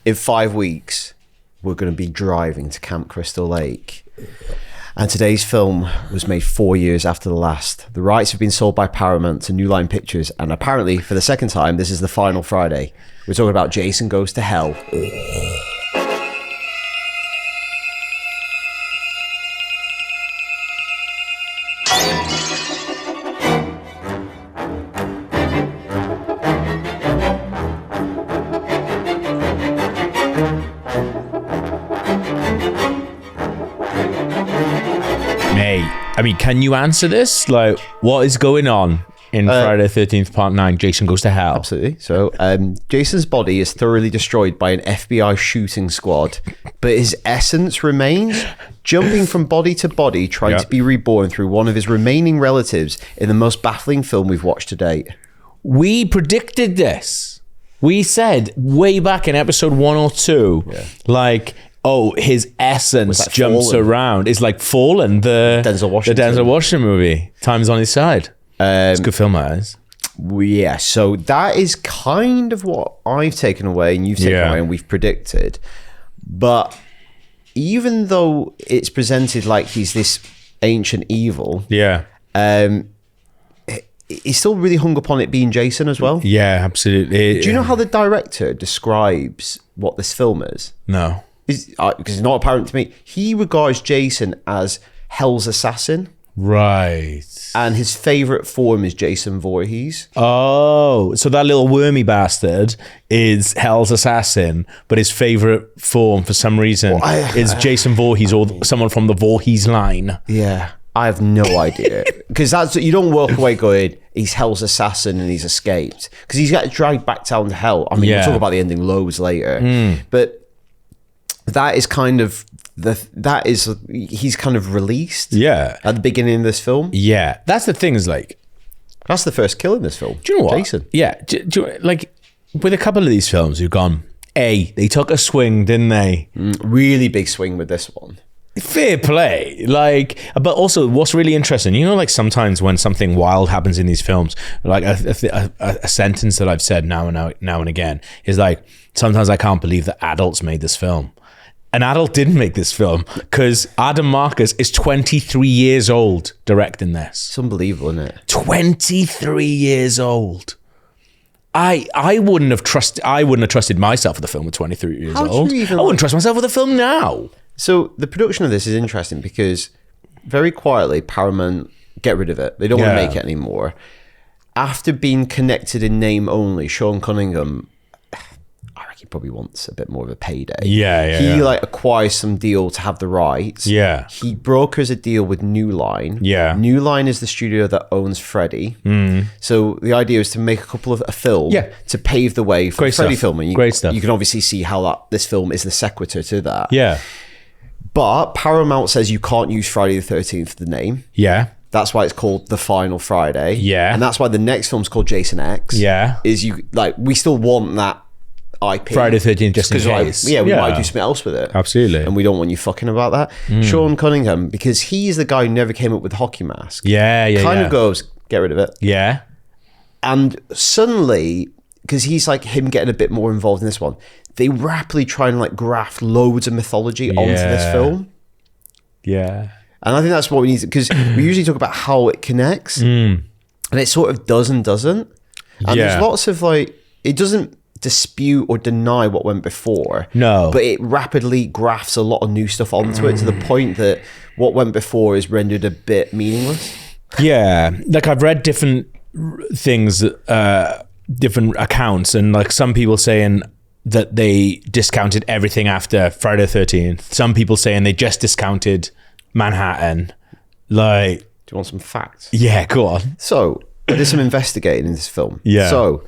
in 5 weeks, we're going to be driving to Camp Crystal Lake. And today's film was made 4 years after the last. The rights have been sold by Paramount to New Line Pictures, and apparently, for the second time, this is the final Friday. We're talking about Jason Goes to Hell. I mean, can you answer this? Like, what is going on in Friday the 13th, Part 9, Jason Goes to Hell? Absolutely. So, Jason's body is thoroughly destroyed by an FBI shooting squad, but his essence remains, jumping from body to body, trying to be reborn through one of his remaining relatives in the most baffling film we've watched to date. We predicted this. We said way back in episode 102, like... Oh, his essence jumps Fallen? Around. It's like Fallen, the Denzel Washington movie. Time's on his side. It's a good film, that is. Yeah, so that is kind of what I've taken away and you've taken away and we've predicted. But even though it's presented like he's this ancient evil, he's still really hung upon it being Jason as well. Yeah, absolutely. Do you know how the director describes what this film is? No. Because it's not apparent to me. He regards Jason as Hell's assassin. Right. And his favourite form is Jason Voorhees. Oh, so that little wormy bastard is Hell's assassin, but his favourite form for some reason is Jason Voorhees or someone from the Voorhees line. Yeah. I have no idea. Because you don't walk away going, he's Hell's assassin and he's escaped. Because he's got dragged back down to hell. I mean, we'll talk about the ending loads later. But... that is kind of he's kind of released at the beginning of this film. Yeah, that's the thing, is like that's the first kill in this film. Do you know what? Jason. Yeah, like with a couple of these films who've gone, they took a swing, didn't they? Really big swing with this one. Fair play. Like, but also what's really interesting, you know, like sometimes when something wild happens in these films, like a sentence that I've said now and again is like, sometimes I can't believe that adults made this film. An adult didn't make this film because Adam Marcus is 23 years old directing this. It's unbelievable, isn't it? 23 years old. I wouldn't have trusted myself with a film at 23 years old. I wouldn't trust myself with a film now. So the production of this is interesting because very quietly Paramount get rid of it. They don't want to make it anymore. After being connected in name only, Sean Cunningham, he probably wants a bit more of a payday. He like acquires some deal to have the rights. He brokers a deal with New Line. New Line is the studio that owns Freddy. So the idea is to make a couple of a film to pave the way for Freddy filming. Great stuff. You can obviously see how this film is the sequitur to that. But Paramount says you can't use Friday the 13th, the name. That's why it's called The Final Friday. And that's why the next film's called Jason X. Is we still want that IP. Friday the 13th, just in case. We might do something else with it. Absolutely. And we don't want you fucking about that. Sean Cunningham, because he's the guy who never came up with the hockey mask. Kind of goes, get rid of it. And suddenly, because he's like him getting a bit more involved in this one, they rapidly try and like graft loads of mythology onto this film. And I think that's what we need, because we usually talk about how it connects. And it sort of does and doesn't. And there's lots of like, it doesn't dispute or deny what went before. But it rapidly grafts a lot of new stuff onto it to the point that what went before is rendered a bit meaningless. Like I've read different things, different accounts, and like some people saying that they discounted everything after Friday the 13th. Some people saying they just discounted Manhattan. Like, do you want some facts? Yeah, go on. So I did some investigating in this film. So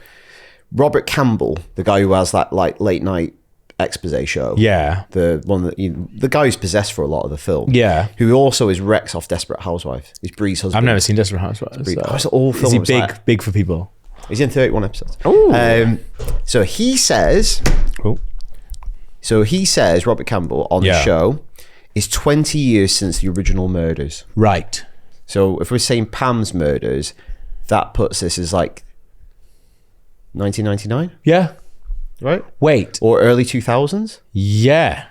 Robert Campbell, the guy who has that like late night expose show, the one that the guy who's possessed for a lot of the film, who also is Rex off Desperate Housewives. He's Bree's husband. I've never seen Desperate Housewives. It's all film. Is he big for people? He's in 31 episodes. So he says, Robert Campbell on the show, is 20 years since the original murders. Right. So if we're saying Pam's murders, that puts this as like 1999. right? Wait. Or early 2000s. Yeah.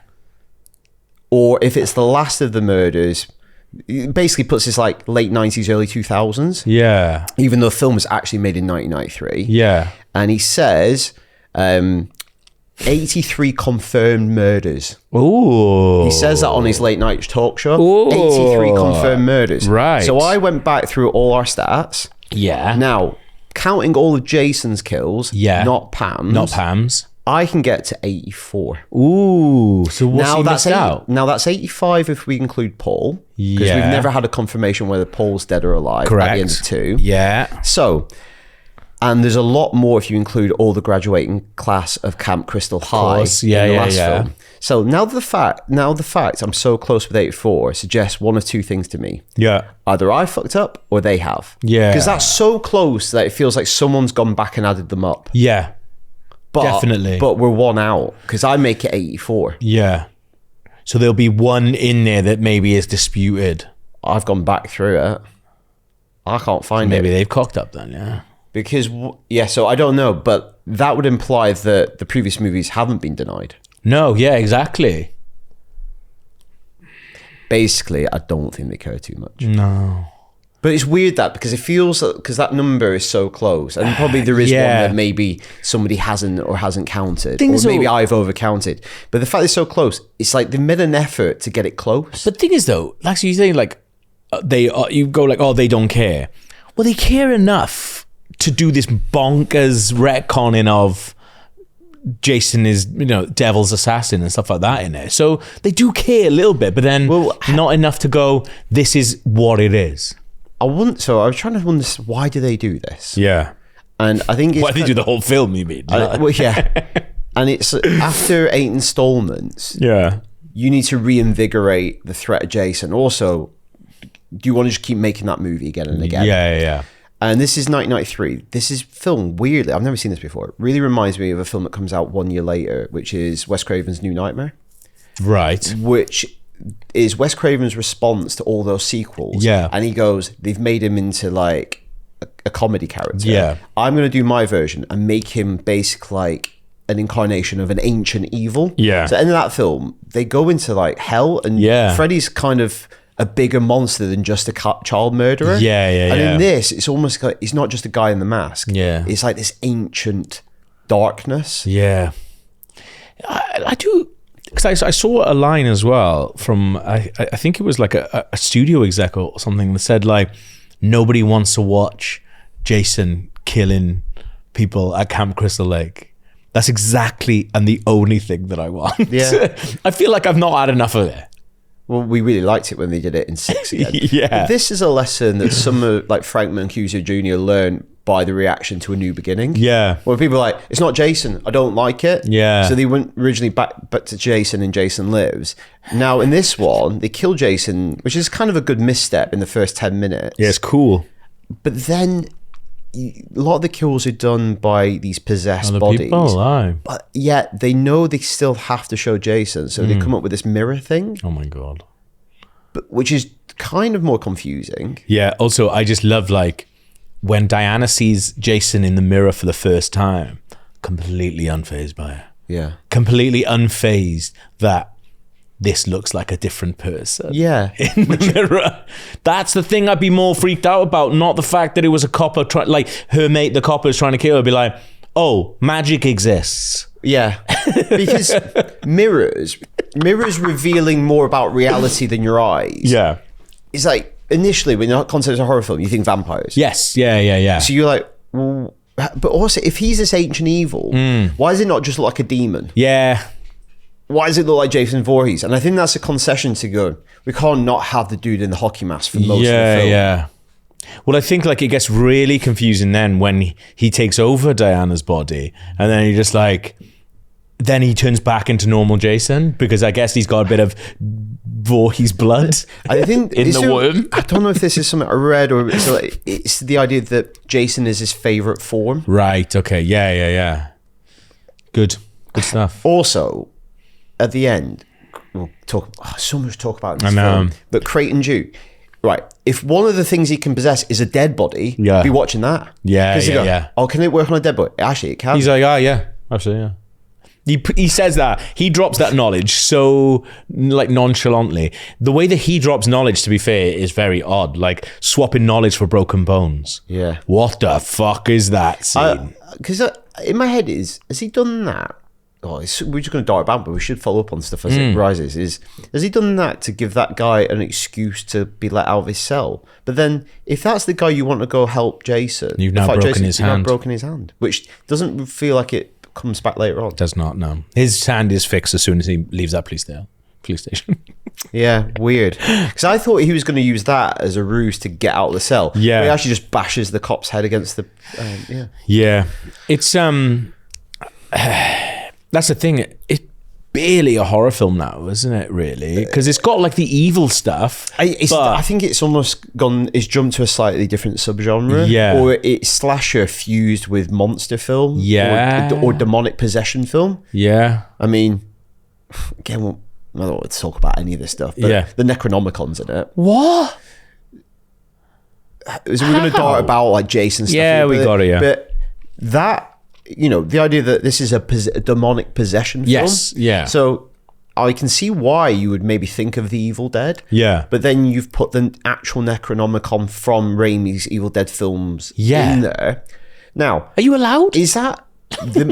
Or if it's the last of the murders, it basically puts this like late 90s, early 2000s. Yeah. Even though the film was actually made in 1993. Yeah. And he says 83 confirmed murders. Ooh. He says that on his late night talk show. Ooh. 83 confirmed murders. Right. So I went back through all our stats. Yeah. Now, counting all of Jason's kills, not Pam's. I can get to 84. Ooh, so what's he missed out? Now that's 85 if we include Paul, because we've never had a confirmation whether Paul's dead or alive. Correct. At the end of 2. Yeah. So, and there's a lot more if you include all the graduating class of Camp Crystal High in the last film. So now the fact I'm so close with 84 suggests one of two things to me. Yeah. Either I fucked up or they have. Yeah. Because that's so close that it feels like someone's gone back and added them up. Yeah. Definitely. But we're one out because I make it 84. Yeah. So there'll be one in there that maybe is disputed. I've gone back through it. I can't find it. Maybe they've cocked up then, yeah. Because, so I don't know, but that would imply that the previous movies haven't been denied. No, yeah, exactly. Basically, I don't think they care too much. No. But it's weird that because it feels because that number is so close, and probably there is one that maybe somebody hasn't counted, or maybe I've overcounted. But the fact it's so close, it's like they made an effort to get it close. But the thing is, though, like so you say, like you go like, oh, they don't care. Well, they care enough to do this bonkers retconning of Jason is, devil's assassin and stuff like that in there. So they do care a little bit, but then not enough to go, this is what it is. I was trying to wonder, why do they do this? Yeah. And I think it's... Why do they do the whole film, you mean? Yeah. And it's after 8 installments, you need to reinvigorate the threat of Jason. Also, do you want to just keep making that movie again and again? Yeah. And this is 1993. This is filmed weirdly. I've never seen this before. It really reminds me of a film that comes out 1 year later, which is Wes Craven's New Nightmare. Right. Which is Wes Craven's response to all those sequels. Yeah. And he goes, they've made him into like a comedy character. Yeah. I'm going to do my version and make him basically like an incarnation of an ancient evil. Yeah. So in that film, they go into like hell, and Freddy's kind of a bigger monster than just a child murderer. Yeah. And in this, it's almost like he's not just a guy in the mask. Yeah. It's like this ancient darkness. Yeah. I do... Because I saw a line as well from, I think it was like a studio exec or something that said like, nobody wants to watch Jason killing people at Camp Crystal Lake. That's exactly and the only thing that I want. Yeah. I feel like I've not had enough of it. Well, we really liked it when they did it in 6 again. Yeah. But this is a lesson that some of like Frank Mancuso Jr. learned by the reaction to A New Beginning. Yeah. Where people are like, it's not Jason, I don't like it. Yeah. So they went originally back to Jason and Jason Lives. Now in this one, they kill Jason, which is kind of a good misstep in the first 10 minutes. Yeah, it's cool. But then a lot of the kills are done by these possessed Other bodies. People, aye. But yet they know they still have to show Jason. So they come up with this mirror thing. Oh my God. Which is kind of more confusing. Yeah. Also, I just love like when Diana sees Jason in the mirror for the first time, completely unfazed by it. Yeah. Completely unfazed that this looks like a different person. Yeah. In the mirror. That's the thing I'd be more freaked out about, not the fact that it was a copper, like her mate, the copper, is trying to kill her. I'd be like, oh, magic exists. Yeah. Because mirrors revealing more about reality than your eyes. Yeah. It's like, initially, when you're concept of a horror film, you think vampires. Yes. Yeah. So you're like, well, but also, if he's this ancient evil, why does it not just look like a demon? Yeah. Why does it look like Jason Voorhees? And I think that's a concession to go, we can't not have the dude in the hockey mask for most of the film. Yeah. Well, I think like it gets really confusing then when he takes over Diana's body, and then you're just like, then he turns back into normal Jason, because I guess he's got a bit of Voorhees blood. I think in the womb. I don't know if this is something I read, or it's the idea that Jason is his favorite form. Right. Okay. Yeah. Good stuff. Also, at the end, we'll talk. So much to talk about in this film. But Creighton Duke. Right, if one of the things he can possess is a dead body, be watching that. Yeah. Oh, can it work on a dead body? Actually, it can. He's like, yeah, absolutely, yeah. He says that. He drops that knowledge so like nonchalantly. The way that he drops knowledge, to be fair, is very odd. Like swapping knowledge for broken bones. Yeah. What the fuck is that scene? Because in my head has he done that? We're just going to dart about, but we should follow up on stuff as it rises. Has he done that to give that guy an excuse to be let out of his cell? But then, if that's the guy you want to go help Jason, you've now broken his hand. You've now broken his hand, which doesn't feel like it comes back later on. Does not, no. His hand is fixed as soon as he leaves that police station. Yeah, weird. Because I thought he was going to use that as a ruse to get out of the cell. Yeah. But he actually just bashes the cop's head against the... Yeah. It's... That's the thing. It's barely a horror film now, isn't it, really? Because it's got like the evil stuff. I think it's almost jumped to a slightly different subgenre. Yeah. Or it's slasher fused with monster film. Yeah. Or demonic possession film. Yeah. I mean, again, I don't want to talk about any of this stuff, but the Necronomicon's in it. What? So we're going to dart about like Jason stuff. Yeah, we got it, yeah. But that... the idea that this is a demonic possession film. Yes, yeah. So I can see why you would maybe think of The Evil Dead. Yeah. But then you've put the actual Necronomicon from Raimi's Evil Dead films in there. Now... Are you allowed? Is that...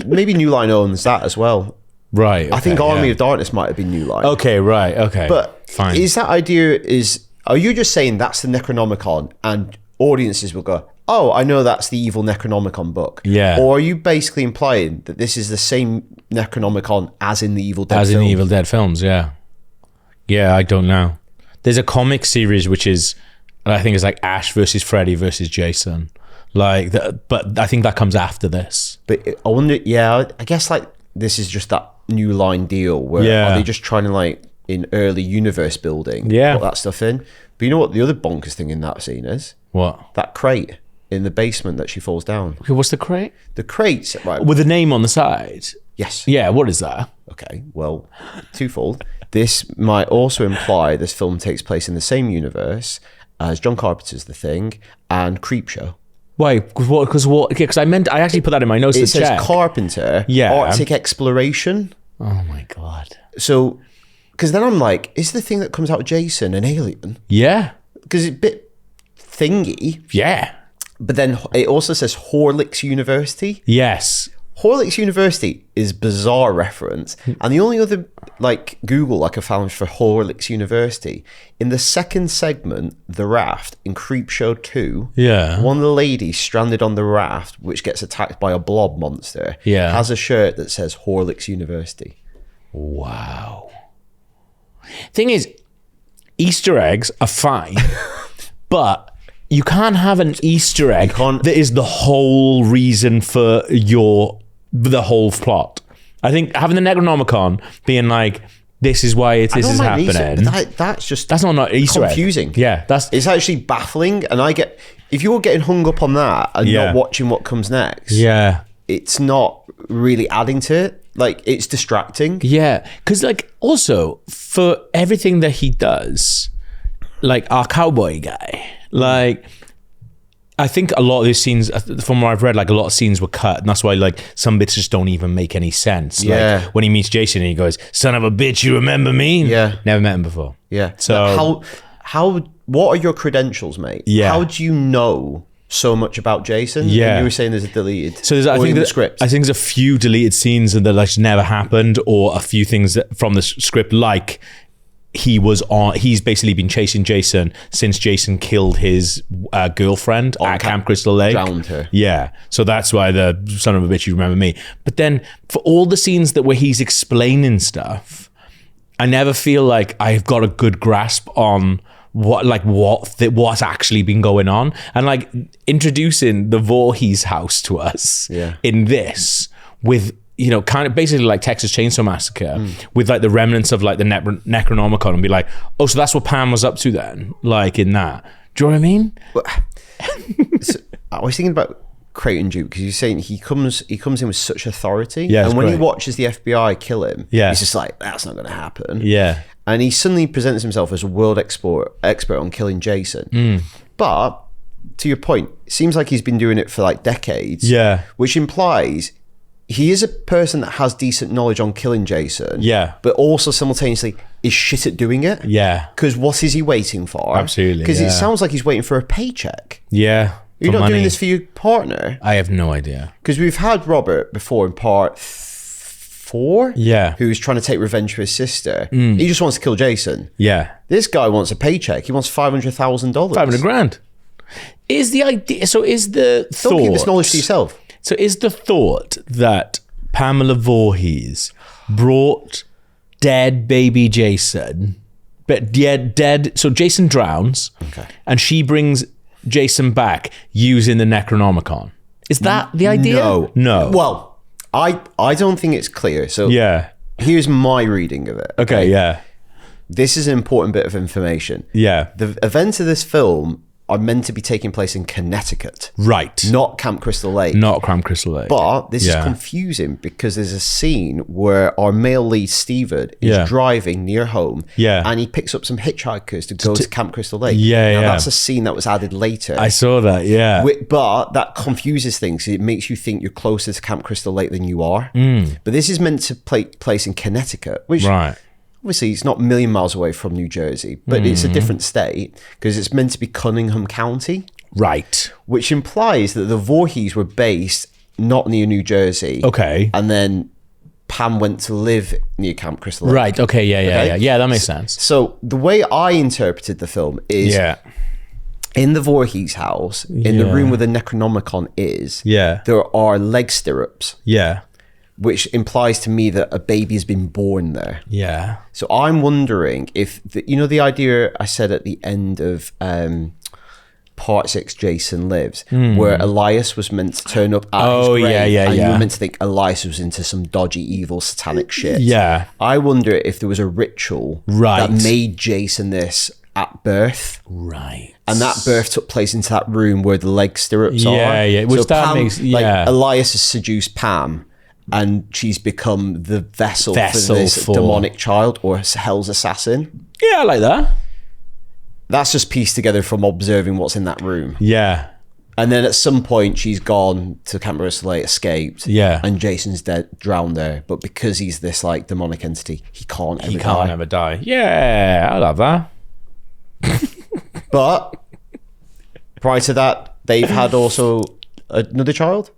maybe New Line owns that as well. Right. Okay, I think Army of Darkness might have been New Line. Okay, right. Okay. But fine. Is that idea... Are you just saying that's the Necronomicon and audiences will go... Oh, I know that's the evil Necronomicon book. Yeah. Or are you basically implying that this is the same Necronomicon as in the Evil Dead films? As in the Evil Dead films, yeah. Yeah, I don't know. There's a comic series which is, I think it's like Ash versus Freddy versus Jason. But I think that comes after this. But I wonder, I guess like this is just that New Line deal where are they just trying to like, in early universe building, put that stuff in? But you know what the other bonkers thing in that scene is? What? That crate in the basement that she falls down. Okay, what's the crate? The crate's right with a name on the side. Yes. Yeah, what is that? Okay, well, twofold. This might also imply this film takes place in the same universe as John Carpenter's The Thing and Creepshow. Why? Because what? Because I actually put that in my notes. It says Carpenter, Arctic exploration. Oh my God. So, because then I'm like, is the thing that comes out of Jason an alien? Yeah. Because it's a bit thingy. Yeah. But then it also says Horlicks University. Yes. Horlicks University is bizarre reference. And the only other like Google I could find for Horlicks University, in the second segment, The Raft, in Creepshow 2, one of the ladies stranded on the raft, which gets attacked by a blob monster, has a shirt that says Horlicks University. Wow. Thing is, Easter eggs are fine, but you can't have an Easter egg that is the whole reason for the whole plot. I think having the Necronomicon being like, this is why this is happening. That's not Easter confusing. Egg. Yeah, it's actually baffling. And if you're getting hung up on that and not watching what comes next, it's not really adding to it. Like, it's distracting. Yeah, because like also for everything that he does, like our cowboy guy, like I think a lot of these scenes, from what I've read, like a lot of scenes were cut, and that's why like some bits just don't even make any sense. Like when he meets Jason and he goes, "Son of a bitch, you remember me?" Yeah, never met him before. Yeah. So what are your credentials, mate? Yeah. How do you know so much about Jason? Yeah. And you were saying there's a deleted. So I think the script. I think there's a few deleted scenes that like never happened, or a few things from the script, like he's basically been chasing Jason since Jason killed his girlfriend at Camp Crystal Lake. Drowned her. Yeah. So that's why the son of a bitch, you remember me. But then for all the scenes where he's explaining stuff, I never feel like I've got a good grasp on what's actually been going on, and like introducing the Voorhees house to us in this with, you know, kind of basically like Texas Chainsaw Massacre with like the remnants of like the Necronomicon, and be like, oh, so that's what Pam was up to then, like in that. Do you know what I mean? So, I was thinking about Creighton Duke because you're saying he comes in with such authority, and when he watches the FBI kill him, he's just like, that's not going to happen. Yeah. And he suddenly presents himself as a world expert on killing Jason. But to your point, it seems like he's been doing it for like decades. Yeah. Which implies he is a person that has decent knowledge on killing Jason. Yeah. But also simultaneously is shit at doing it. Yeah. Because what is he waiting for? Absolutely. Because it sounds like he's waiting for a paycheck. Yeah. You're not doing this for your partner. I have no idea. Because we've had Robert before in part 4. Yeah. Who's trying to take revenge for his sister. He just wants to kill Jason. Yeah. This guy wants a paycheck. He wants $500,000. $500,000. Is the idea... So is the thought... Don't keep this knowledge to yourself. So is the thought that Pamela Voorhees brought dead baby Jason, but dead... So Jason drowns, and she brings Jason back using the Necronomicon. Is that the idea? No. Well, I don't think it's clear. So here's my reading of it. Okay, yeah. This is an important bit of information. Yeah. The events of this film are meant to be taking place in Connecticut. Right. Not Camp Crystal Lake. Not Camp Crystal Lake. But this is confusing because there's a scene where our male lead, Steven, is driving near home and he picks up some hitchhikers to go to Camp Crystal Lake. Now, that's a scene that was added later. I saw that, But that confuses things. It makes you think you're closer to Camp Crystal Lake than you are. But this is meant to take place in Connecticut, which... Right. Obviously, it's not a million miles away from New Jersey, but it's a different state because it's meant to be Cunningham County. Right. Which implies that the Voorhees were based not near New Jersey. Okay. And then Pam went to live near Camp Crystal Lake. Right. Okay. Yeah. Yeah, that makes sense. So the way I interpreted the film is in the Voorhees house, in the room where the Necronomicon is, there are leg stirrups. Yeah. Which implies to me that a baby has been born there. Yeah. So I'm wondering if, the idea I said at the end of part 6, Jason Lives, where Elias was meant to turn up at his grave, and you were meant to think Elias was into some dodgy, evil, satanic shit. Yeah. I wonder if there was a ritual that made Jason this at birth. Right. And that birth took place into that room where the leg stirrups are. Yeah. Which so that Pam, makes... Elias has seduced Pam, and she's become the vessel for this demonic child or hell's assassin. Yeah, I like that. That's just pieced together from observing what's in that room. Yeah. And then at some point she's gone to Camp Crystal Lake, escaped. Yeah. And Jason's dead, drowned there. But because he's this like demonic entity, he can't ever die. Yeah, I love that. But prior to that, they've had also another child.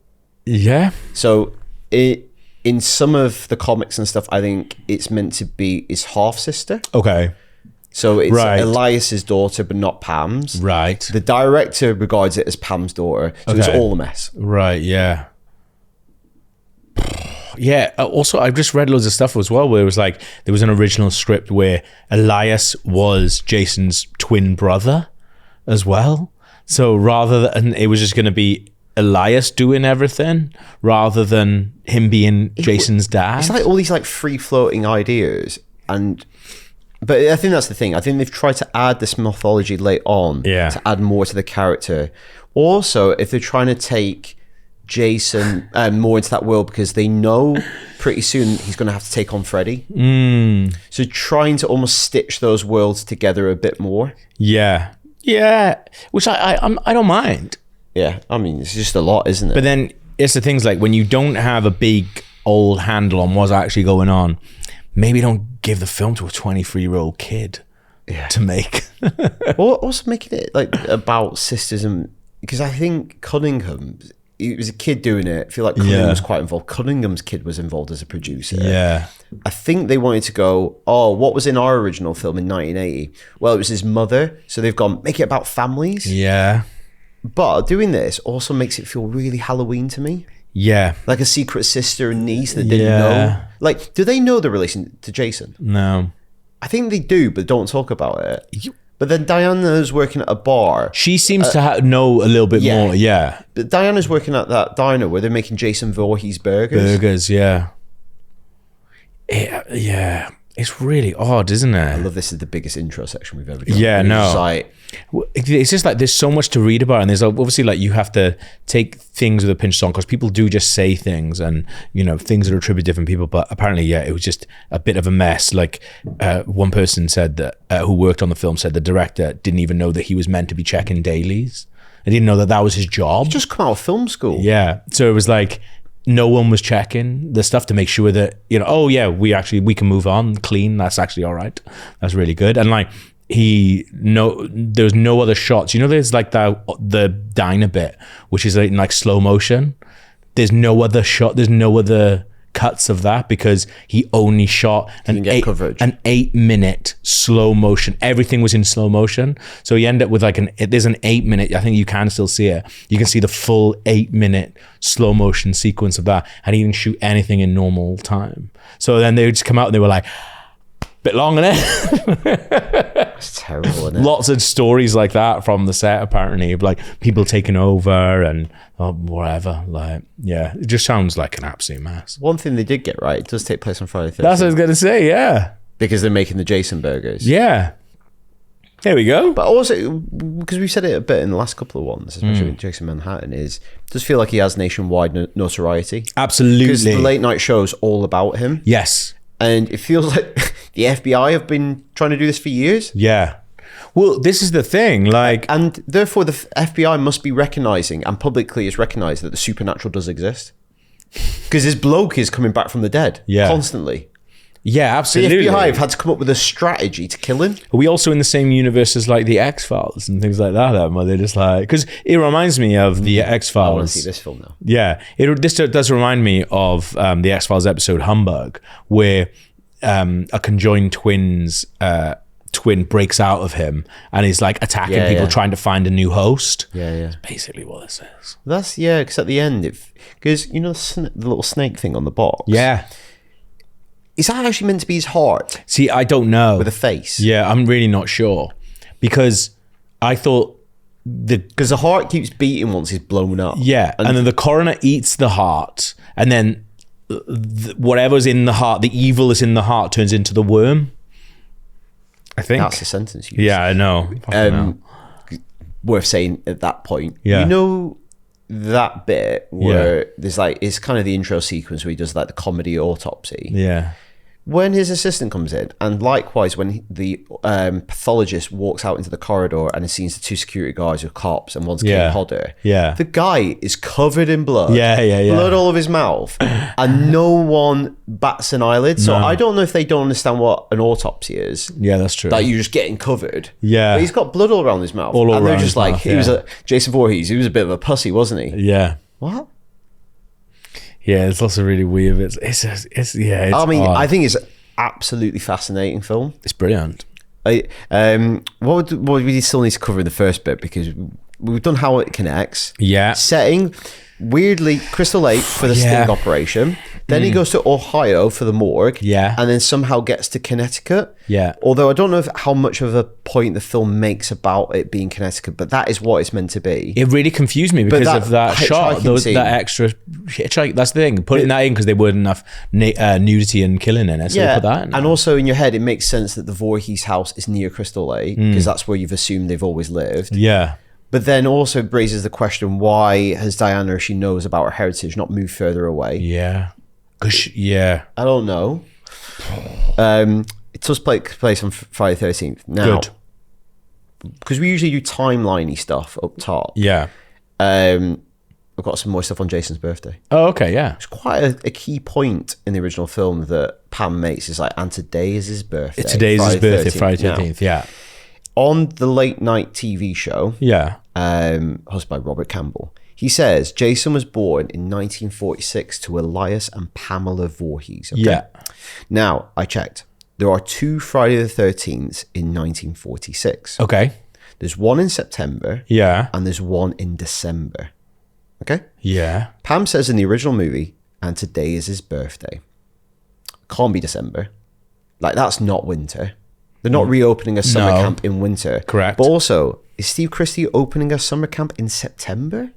Yeah. So in some of the comics and stuff, I think it's meant to be his half sister. Okay. So it's Elias's daughter, but not Pam's. Right. The director regards it as Pam's daughter. So it's all a mess. Right. Yeah. Yeah. Also, I've just read loads of stuff as well where it was like there was an original script where Elias was Jason's twin brother as well. So rather than it was just going to be Elias doing everything rather than him being Jason's dad. It's like all these like free floating ideas, but I think that's the thing. I think they've tried to add this mythology late on to add more to the character. Also, if they're trying to take Jason more into that world because they know pretty soon he's going to have to take on Freddy. So trying to almost stitch those worlds together a bit more. Yeah, which I don't mind. Yeah, I mean, it's just a lot, isn't it? But then it's the things like when you don't have a big old handle on what's actually going on, maybe don't give the film to a 23-year-old kid to make. Or also making it like about sisters, and because I think Cunningham, he was a kid doing it. I feel like Cunningham was quite involved. Cunningham's kid was involved as a producer. Yeah. I think they wanted to go, what was in our original film in 1980? Well, it was his mother. So they've gone, make it about families. Yeah. But doing this also makes it feel really Halloween to me. Yeah. Like a secret sister and niece that didn't know. Like, do they know the relation to Jason? No. I think they do, but don't talk about it. But then Diana's working at a bar. She seems to know a little bit more, But Diana's working at that diner where they're making Jason Voorhees burgers. Yeah. Yeah. It's really odd, isn't it? I love this is the biggest intro section we've ever done. Yeah, it's just like there's so much to read about, and there's obviously like you have to take things with a pinch of salt because people do just say things, and things that are attributed to different people. But apparently, it was just a bit of a mess. Like one person said that who worked on the film said the director didn't even know that he was meant to be checking dailies. I didn't know that was his job. He just come out of film school. Yeah, so it was like no one was checking the stuff to make sure that, oh yeah, we can move on clean. That's actually all right. That's really good. And like, there's no other shots. There's like the diner bit, which is in like slow motion. There's no other shot. There's no other cuts of that because he only shot an 8-minute slow motion. Everything was in slow motion. So he ended up with like there's an 8-minute, I think you can still see it. You can see the full 8-minute slow motion sequence of that. And he didn't shoot anything in normal time. So then they would just come out and they were like, bit long, isn't it? It's terrible, isn't it? Lots of stories like that from the set, apparently, of like people taking over and whatever. Like, yeah, it just sounds like an absolute mess. One thing they did get right, it does take place on Friday the 13th. That's what I was going to say, yeah. Because they're making the Jason burgers. Yeah. There we go. But also, because we've said it a bit in the last couple of ones, especially with Jason Manhattan, it does feel like he has nationwide notoriety. Absolutely. Because the late night show's all about him. Yes. And it feels like the FBI have been trying to do this for years. Yeah. Well, this is the thing, like... And therefore, the FBI must be recognizing, and publicly is recognized, that the supernatural does exist. Because this bloke is coming back from the dead constantly. Yeah, absolutely. The FBI have had to come up with a strategy to kill him. Are we also in the same universe as like the X-Files and things like that? Where they're just like... Because it reminds me of the X-Files. I want to see this film now. Yeah. This does remind me of the X-Files episode Humbug, where a conjoined twin breaks out of him and is like attacking people trying to find a new host. Yeah. That's basically what this is. That's, because at the end, because the little snake thing on the box. Yeah. Is that actually meant to be his heart? See, I don't know. With a face? Yeah, I'm really not sure. Because I thought... Because the heart keeps beating once he's blown up. Yeah, and then the coroner eats the heart, and then whatever's in the heart, the evil is in the heart, turns into the worm. I think. That's the sentence you Yeah, I know. Worth saying at that point. Yeah. That bit where there's like, it's kind of the intro sequence where he does like the comedy autopsy. Yeah. When his assistant comes in, and likewise when the pathologist walks out into the corridor and sees the 2 security guards with cops and one's King Hodder, the guy is covered in blood. Blood all over his mouth, and no one bats an eyelid. So I don't know if they don't understand what an autopsy is. Yeah, that's true. That you're just getting covered. Yeah. But he's got blood all around his mouth. All and they're around just his like, mouth, he was Jason Voorhees, he was a bit of a pussy, wasn't he? Yeah. What? Yeah, it's also really weird. It's I think it's an absolutely fascinating film. It's brilliant. What we still need to cover in the first bit, because we've done how it connects. Yeah. Setting, weirdly, Crystal Lake for the sting operation. Then he goes to Ohio for the morgue. Yeah. And then somehow gets to Connecticut. Yeah. Although I don't know how much of a point the film makes about it being Connecticut, but that is what it's meant to be. It really confused me because of that shot, that extra hitchhike. That's the thing. Putting that in because there weren't enough nudity and killing in it. So they put that in. And also in your head, it makes sense that the Voorhees house is near Crystal Lake because that's where you've assumed they've always lived. Yeah. But then also raises the question, why has Diana, if she knows about her heritage, not moved further away? Yeah. I don't know. It does take place on Friday the 13th. Now, because we usually do timeliney stuff up top. Yeah. I've got some more stuff on Jason's birthday. Oh, okay, yeah. It's quite a key point in the original film that Pam makes. Is like, and today is his birthday. Today's his birthday, Friday the 13th, yeah. On the late night TV show, hosted by Robert Campbell, he says Jason was born in 1946 to Elias and Pamela Voorhees. Okay? Yeah. Now, I checked. There are 2 Friday the 13th in 1946. Okay. There's one in September. Yeah. And there's one in December. Okay? Yeah. Pam says in the original movie, and today is his birthday. Can't be December. Like, that's not winter. They're not reopening a summer camp in winter. Correct. But also, is Steve Christie opening a summer camp in September?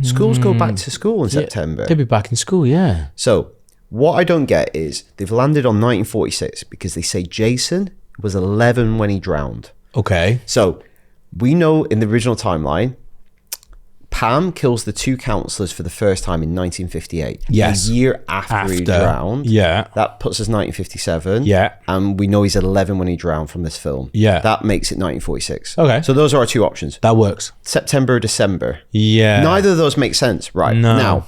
Schools go back to school in September. They'll be back in school, yeah. So, what I don't get is they've landed on 1946 because they say Jason was 11 when he drowned. Okay. So, we know in the original timeline, Pam kills the 2 counselors for the first time in 1958. Yes. A year after he drowned. Yeah. That puts us 1957. Yeah. And we know he's 11 when he drowned from this film. Yeah. That makes it 1946. Okay. So those are our 2 options. That works. September or December. Yeah. Neither of those make sense, right? No. Now,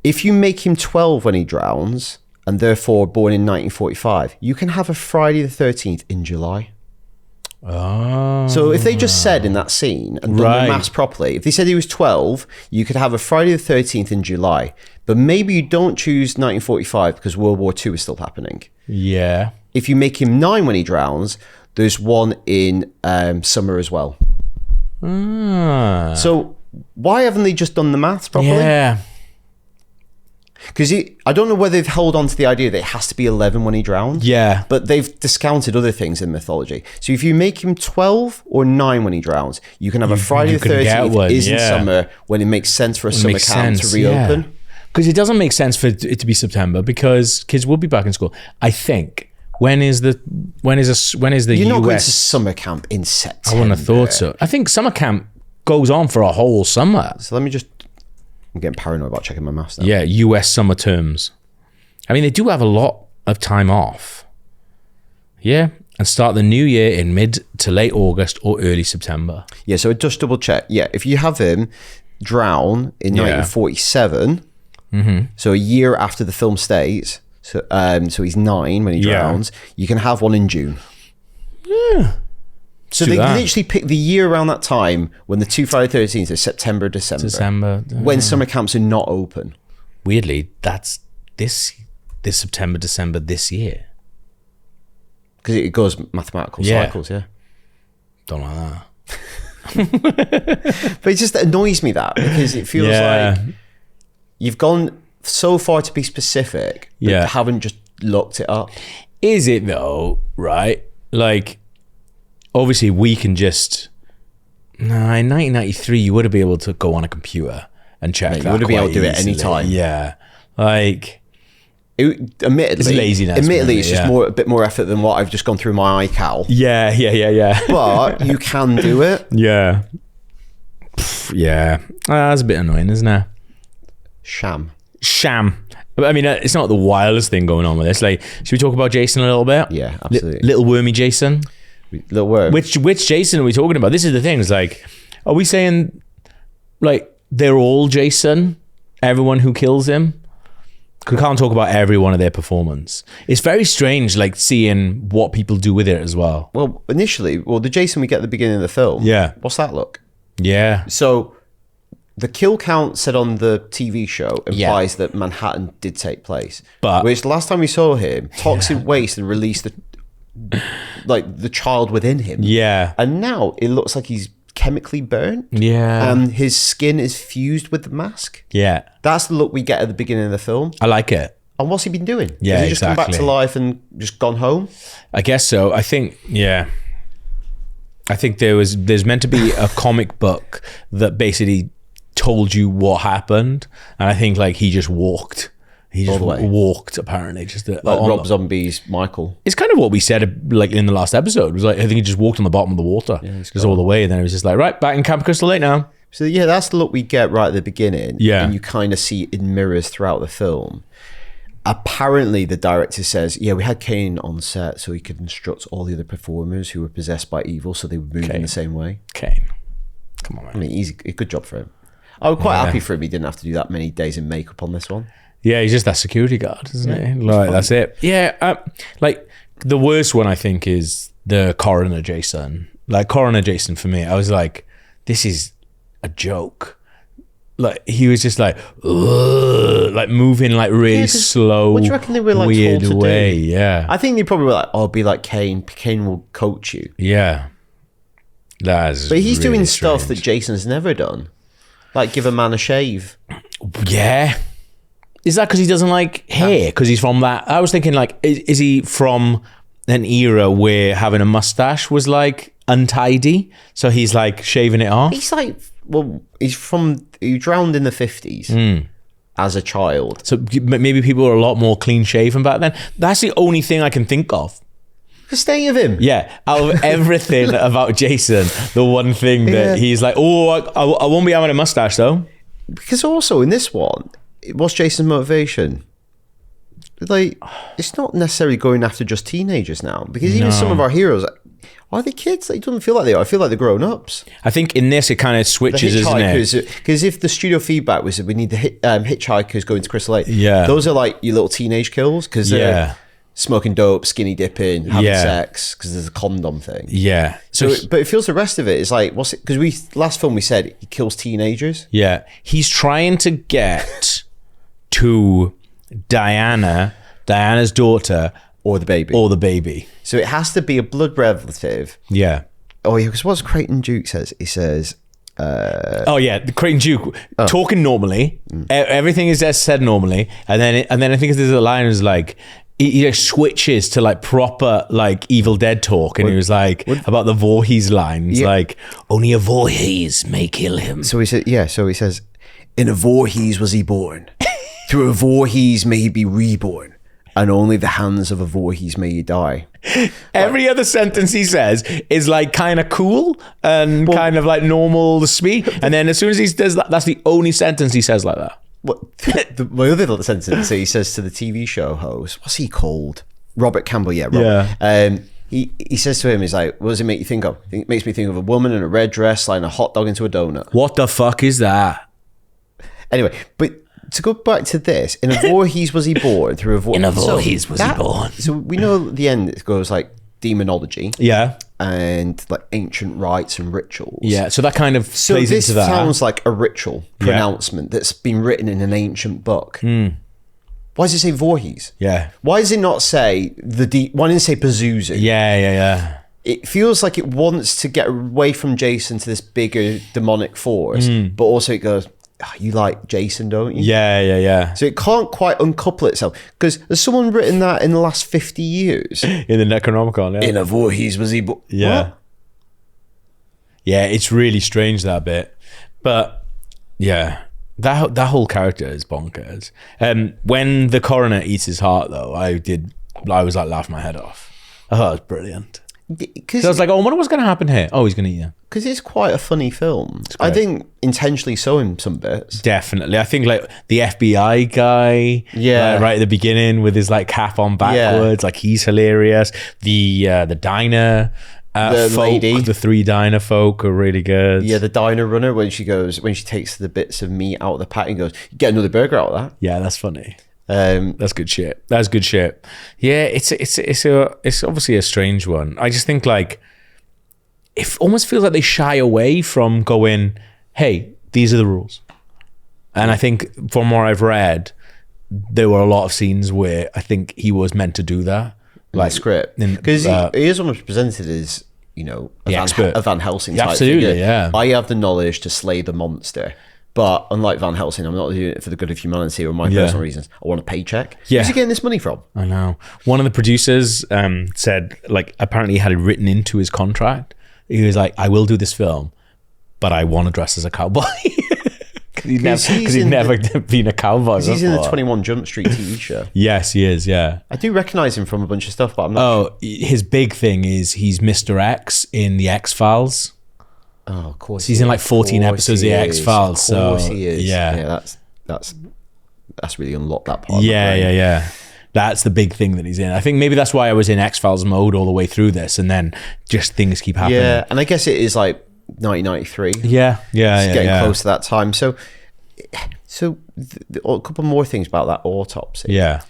If you make him 12 when he drowns, and therefore born in 1945, you can have a Friday the 13th in July. Oh. So if they just said in that scene and done the maths properly, if they said he was 12, you could have a Friday the 13th in July. But maybe you don't choose 1945 because World War II is still happening. Yeah. If you make him 9 when he drowns, there's one in summer as well. So why haven't they just done the maths properly? Yeah. Because I don't know whether they've held on to the idea that it has to be 11 when he drowns. Yeah. But they've discounted other things in mythology. So if you make him 12 or 9 when he drowns, you can have a Friday the 13th is in summer when it makes sense for a summer camp to reopen. Because it doesn't make sense for it to be September because kids will be back in school. I think. When is the You're US? not going to summer camp in September. I wouldn't have thought so. I think summer camp goes on for a whole summer. So let me just... I'm getting paranoid about checking my maths now. Yeah, US summer terms. I mean, they do have a lot of time off. Yeah, and start the new year in mid to late August or early September. Yeah, so just double check. Yeah, if you have him drown in 1947, so a year after the film states, so he's 9 when he drowns, you can have one in June. Yeah. So they literally pick the year around that time when the 2 Friday 13th is September, December. When summer camps are not open. Weirdly, that's this September, December this year. Because it goes mathematical cycles, Don't like that. But it just annoys me that because it feels like you've gone so far to be specific, but you haven't just looked it up. Is it though, right? Like... Obviously, we can just... No, in 1993, you would have been able to go on a computer and check that. You would have been able to do it anytime. Yeah. Like... Admittedly, it's laziness. Admittedly, it's just a bit more effort than what I've just gone through my iCal. Yeah. But you can do it. Yeah. Yeah. That's a bit annoying, isn't it? Sham. I mean, it's not the wildest thing going on with this. Like, should we talk about Jason a little bit? Yeah, absolutely. Little wormy Jason. Little worm. Which Jason are we talking about? This is the thing. It's like, are we saying like they're all Jason? Everyone who kills him? We can't talk about every one of their performance. It's very strange, like seeing what people do with it as well. Well, initially, the Jason we get at the beginning of the film. Yeah. What's that look? Yeah. So the kill count said on the TV show implies that Manhattan did take place. But which last time we saw him, toxic waste and released the child within him. Yeah. And now it looks like he's chemically burnt. Yeah. And his skin is fused with the mask. Yeah. That's the look we get at the beginning of the film. I like it. And what's he been doing? Yeah, Has he just come back to life and just gone home? I guess so. I think, I think there's meant to be a comic book that basically told you what happened. And I think like he just walked. He just walked, apparently. Just like Rob Zombie's Michael. It's kind of what we said like in the last episode. It was like, I think he just walked on the bottom of the water. Yeah, just all the way. And then it was just like, right, back in Camp Crystal Lake now. So yeah, that's the look we get right at the beginning. Yeah. And you kind of see it in mirrors throughout the film. Apparently, the director says, we had Kane on set so he could instruct all the other performers who were possessed by evil so they would move in the same way. Kane. Come on, man. I mean, easy, a good job for him. I was quite happy for him. He didn't have to do that many days in makeup on this one. Yeah, he's just that security guard, isn't he? Like, that's it. Yeah, like, the worst one, I think, is the Coroner Jason. Like, Coroner Jason, for me, I was like, this is a joke. Like, he was just like, ugh, like, moving, like, really slow, what do you reckon they were, like, weird told to way. do? Yeah. I think they probably were like, be like Kane. Kane will coach you. Yeah. But he's doing stuff that Jason's never done. Like, give a man a shave. Yeah. Is that because he doesn't like hair? Because he's from that... I was thinking, like, is he from an era where having a mustache was, like, untidy? So he's, like, shaving it off? He's, like... Well, he drowned in the 50s as a child. So maybe people were a lot more clean-shaven back then. That's the only thing I can think of. The state of him. Yeah. Out of everything about Jason, the one thing that he's like, I won't be having a mustache, though. Because also, in this one... What's Jason's motivation? like, it's not necessarily going after just teenagers now, because even some of our heroes, are they kids? It doesn't feel like they are. I feel like they're grown-ups. I think in this, it kind of switches, isn't it? Because if the studio feedback was that we need the hitchhikers going to Crystal Lake, yeah, those are like your little teenage kills, because they're smoking dope, skinny dipping, having sex, because there's a condom thing. Yeah. But it feels the rest of it is like, what's it? Because last film we said he kills teenagers. Yeah. He's trying to get to Diana's daughter, or the baby. So it has to be a blood relative. Yeah. Oh, yeah, because what's Creighton Duke says? He says... the Creighton Duke talking normally. Everything is said normally, and then I think there's a line is like he like switches to like proper like Evil Dead talk, and he was like about the Voorhees lines, like only a Voorhees may kill him. So he said, so he says, in a Voorhees was he born, through a Voorhees may he be reborn, and only the hands of a Voorhees may he die. Every other sentence he says is like kind of cool and kind of like normal to speak, and then as soon as he does that, that's the only sentence he says like that. My other little sentence he says to the TV show host, what's he called? Robert Campbell, Robert. Yeah. He says to him, he's like, what does it make you think of? It makes me think of a woman in a red dress sliding a hot dog into a donut. What the fuck is that? Anyway, but to go back to this, in a Voorhees was he born, through a Voorhees. In a Voorhees was he born. So we know at the end it goes like demonology. Yeah. And like ancient rites and rituals. Yeah, so that kind of plays into that. This sounds like a ritual pronouncement that's been written in an ancient book. Why does it say Voorhees? Yeah. Why does it not say why didn't it say Pazuzu? Yeah. It feels like it wants to get away from Jason to this bigger demonic force, but also it goes, you like Jason, don't you? Yeah. So it can't quite uncouple itself, because has someone written that in the last 50 years? In the Necronomicon, In a Voorhees was he born? What? Yeah, it's really strange, that bit. But yeah, that whole character is bonkers. When the coroner eats his heart, though, I was like laughing my head off. I thought it was brilliant. Because I was like, I wonder what's going to happen here. Oh, he's going to eat you. Because it's quite a funny film. I think intentionally so in some bits. Definitely. I think like the FBI guy, right at the beginning with his like cap on backwards, like he's hilarious. The diner folk, the three diner folk are really good. Yeah, the diner runner when she takes the bits of meat out of the patty and goes, you get another burger out of that. Yeah, that's funny. That's good shit. Yeah, it's obviously a strange one. I just think like it almost feels like they shy away from going, hey, these are the rules. And I think from what I've read, there were a lot of scenes where I think he was meant to do that, like script, because he is almost presented as a Van Helsing type absolutely figure. Yeah, I have the knowledge to slay the monster. But unlike Van Helsing, I'm not doing it for the good of humanity or my personal reasons. I want a paycheck. Yeah. Where's he getting this money from? I know. One of the producers said, like, apparently he had it written into his contract. He was like, I will do this film, but I want to dress as a cowboy. Because he'd never been a cowboy before. He's in the 21 Jump Street TV show. Yes, he is, yeah. I do recognise him from a bunch of stuff, but I'm not sure. His big thing is he's Mr. X in The X-Files. Oh, of course. He's in like 14 episodes of The X-Files. Of course he is. Yeah, that's really unlocked that part. Yeah. That's the big thing that he's in. I think maybe that's why I was in X-Files mode all the way through this, and then just things keep happening. Yeah, and I guess it is like 1993. Yeah. Getting close to that time. So a couple more things about that autopsy. Yeah.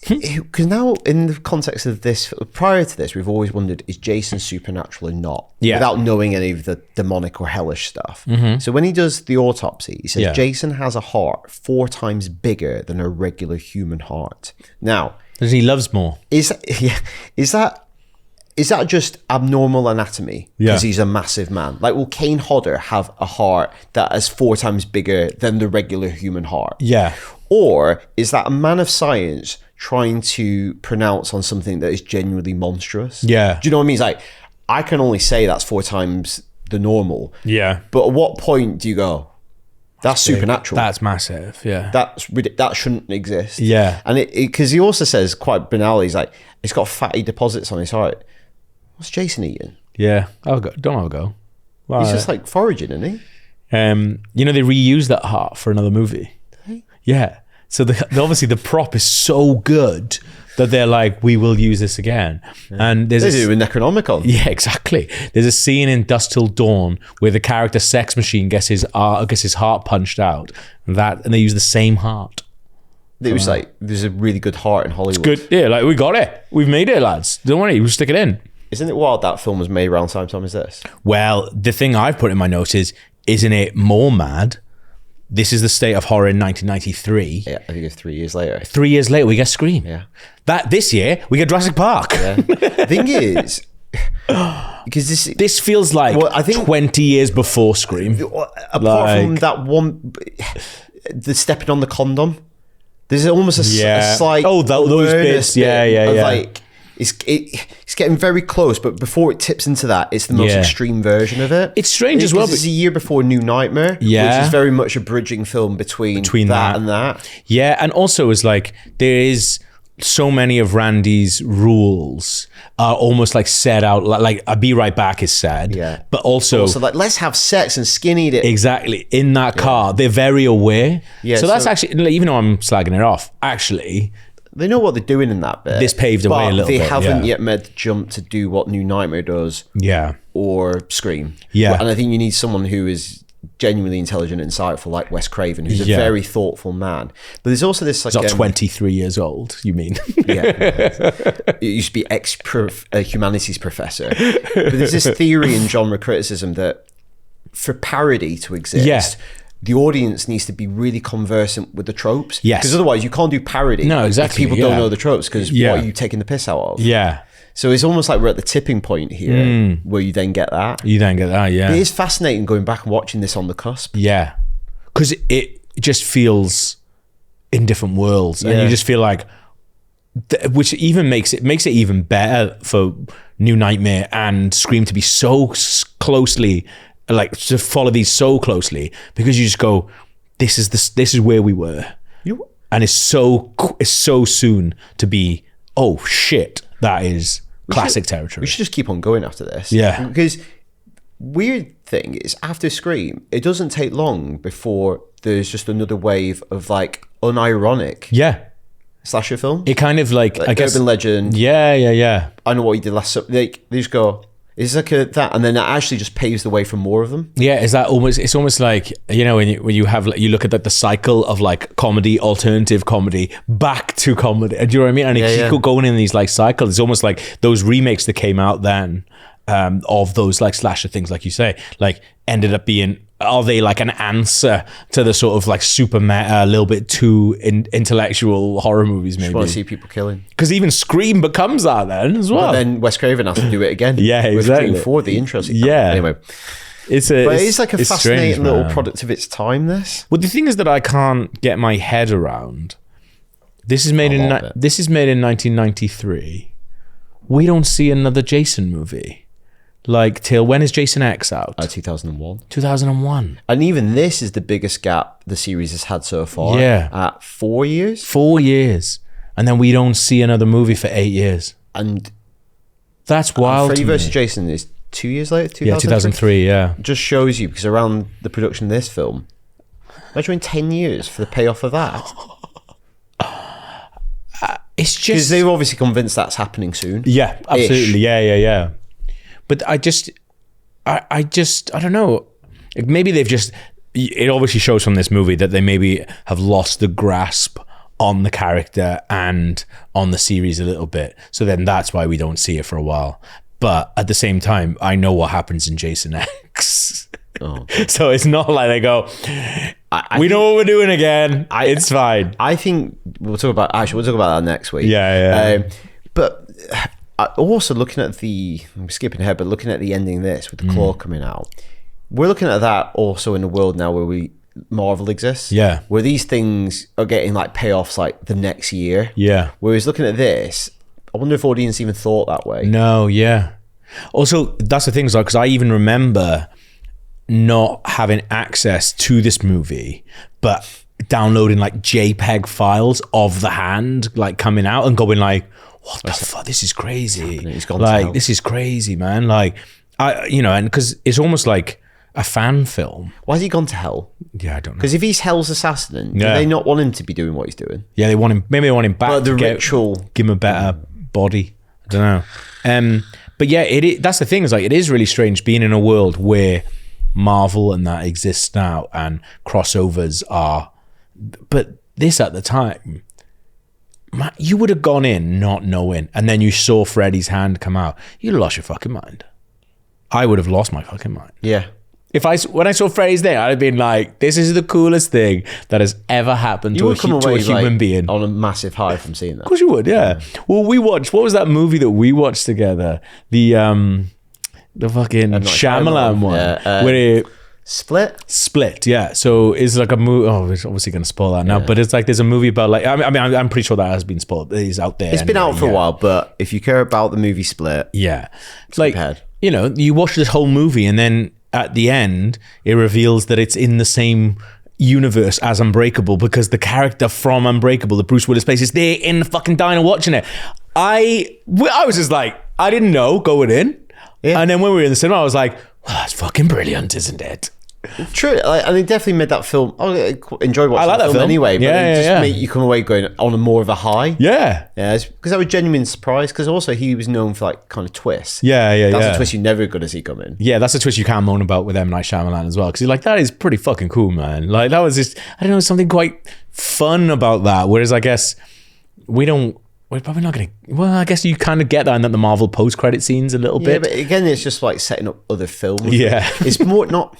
Because now, in the context of this, prior to this, we've always wondered, is Jason supernatural or not? Yeah. Without knowing any of the demonic or hellish stuff. Mm-hmm. So when he does the autopsy, he says Jason has a heart 4 times bigger than a regular human heart. Now, because he loves more. Is that just abnormal anatomy? Because he's a massive man. Like, will Kane Hodder have a heart that is 4 times bigger than the regular human heart? Yeah. Or is that a man of science trying to pronounce on something that is genuinely monstrous? Yeah. Do you know what I mean? It's like, I can only say that's 4 times the normal. Yeah. But at what point do you go, that's supernatural? That's massive. Yeah. That shouldn't exist. Yeah. And because he also says quite banally, he's like, it's got fatty deposits on his heart. What's Jason eating? Yeah. Don't have a go. Well, he's just like foraging, isn't he? They reused that heart for another movie. Did they? Yeah. So obviously the prop is so good that they're like, we will use this again. Yeah. And there's a Necronomicon. Yeah, exactly. There's a scene in Dusk Till Dawn where the character Sex Machine gets his heart punched out, and they use the same heart. It was like, there's a really good heart in Hollywood. It's good. Yeah, like, we got it. We've made it, lads. Don't worry, we'll stick it in. Isn't it wild that film was made around the same time as this? Well, the thing I've put in my notes is, isn't it more mad? This is the state of horror in 1993. Yeah, I think it's 3 years later. 3 years later, we get Scream. Yeah. This year, we get Jurassic Park. Yeah. The thing is, because this feels like I think 20 years before Scream. Apart from that one, the stepping on the condom, there's almost a slight those bits. Yeah. Like, it's getting very close, but before it tips into that, it's the most extreme version of it. It's strange as well. It's a year before New Nightmare, which is very much a bridging film between that and that. Yeah, and also is like, there is so many of Randy's rules are almost like set out, like a Be Right Back is said, but also like, let's have sex and skin eat it. Exactly. In that car, they're very aware. Yeah, so that's actually, even though I'm slagging it off, actually... They know what they're doing in that bit. This paved the way a little bit. They haven't yet made the jump to do what New Nightmare does. Yeah. Or Scream. Yeah. And I think you need someone who is genuinely intelligent and insightful, like Wes Craven, who's a very thoughtful man. But there's also this... like, he's not 23 years old, you mean? Yeah. It used to be humanities professor. But there's this theory in genre criticism that for parody to exist... the audience needs to be really conversant with the tropes. Yes. Because otherwise you can't do parody. No, exactly. If people don't know the tropes, because what are you taking the piss out of? Yeah. So it's almost like we're at the tipping point here where you then get that. You then get that, yeah. It is fascinating going back and watching this on the cusp. Yeah. Because it just feels in different worlds. And you just feel like, which even makes it even better for New Nightmare and Scream to be so closely... like, to follow these so closely, because you just go, this is where we were, and it's so soon to be, oh shit, that is classic territory. We should just keep on going after this, because weird thing is, after Scream, it doesn't take long before there's just another wave of like unironic slasher film. It kind of like I guess urban legend. Yeah. I Know What You Did Last. Like, they just go. It's like that, and then it actually just paves the way for more of them. Yeah, is that almost? It's almost like, you know, when you look at the cycle of like comedy, alternative comedy, back to comedy. Do you know what I mean? And it keeps going in these like cycles. It's almost like those remakes that came out then of those like slasher things, like you say, like ended up being. Are they like an answer to the sort of like super meta, a little bit too intellectual horror movies? Maybe. Just want to see people killing. Because even Scream becomes that then as well. But then Wes Craven has to do it again. Yeah, exactly. With Scream 4, the intro. Yeah. Anyway, it's like a fascinating strange, little product of its time. This. Well, the thing is that I can't get my head around. This is made in 1993. We don't see another Jason movie. Like, till when is Jason X out? 2001. 2001. And even this is the biggest gap the series has had so far. Yeah. At 4 years? 4 years. And then we don't see another movie for 8 years. And that's wild. Freddy vs. Jason is 2 years later? 2003, yeah. Just shows you, because around the production of this film, imagine 10 years for the payoff of that. It's just... Because they've obviously convinced that's happening soon. Yeah, absolutely. Yeah. But I don't know. Maybe they've just... It obviously shows from this movie that they maybe have lost the grasp on the character and on the series a little bit. So then that's why we don't see it for a while. But at the same time, I know what happens in Jason X. Oh. So it's not like they go, we know what we're doing again. It's fine. I think we'll talk about that next week. Yeah. But... also looking at I'm skipping ahead, but looking at the ending of this with the claw coming out, we're looking at that also in a world now where Marvel exists. Yeah. Where these things are getting like payoffs like the next year. Yeah. Whereas looking at this, I wonder if audience even thought that way. No, yeah. Also, that's the thing, because I even remember not having access to this movie, but downloading like JPEG files of the hand like coming out and going like, what the fuck? This is crazy. It's gone like, this is crazy, man. Like, and because it's almost like a fan film. Why has he gone to hell? Yeah, I don't know. Because if he's Hell's assassin, do they not want him to be doing what he's doing? Yeah, they want him. Maybe they want him back. But the ritual, give him a better body. I don't know. But yeah, that's the thing. Is like it is really strange being in a world where Marvel and that exists now and crossovers are. But this at the time, you would have gone in not knowing, and then you saw Freddy's hand come out. You'd have lost your fucking mind. I would have lost my fucking mind. Yeah. When I saw Freddy's there, I'd have been like, this is the coolest thing that has ever happened to a human being. On a massive high from seeing that. Of course you would, yeah. Well, we watched, what was that movie that we watched together? The fucking Shyamalan one. Where it... Split, yeah. So it's like a movie. Oh, we're obviously going to spoil that now, but it's like there's a movie about like. I mean, I'm pretty sure that has been spoiled. It's out there. It's been out for a while, but if you care about the movie Split, it's like you watch this whole movie and then at the end it reveals that it's in the same universe as Unbreakable because the character from Unbreakable, the Bruce Willis plays, is there in the fucking diner watching it. I was just like, I didn't know going in, and then when we were in the cinema, I was like, well, that's fucking brilliant, isn't it? True, and they definitely made that film. I enjoyed watching that film anyway, but it just made you come away going on a more of a high. Yeah, because I was genuine surprised. Because also he was known for like kind of twists. That's a twist you never going to see coming. Yeah, that's a twist you can't moan about with M. Night Shyamalan as well. Because you're like, that is pretty fucking cool, man. Like that was just, I don't know, something quite fun about that. Whereas I guess we're probably not going to... Well, I guess you kind of get that in the Marvel post-credit scenes a little bit. Yeah, but again, it's just like setting up other films. Yeah. It's more not...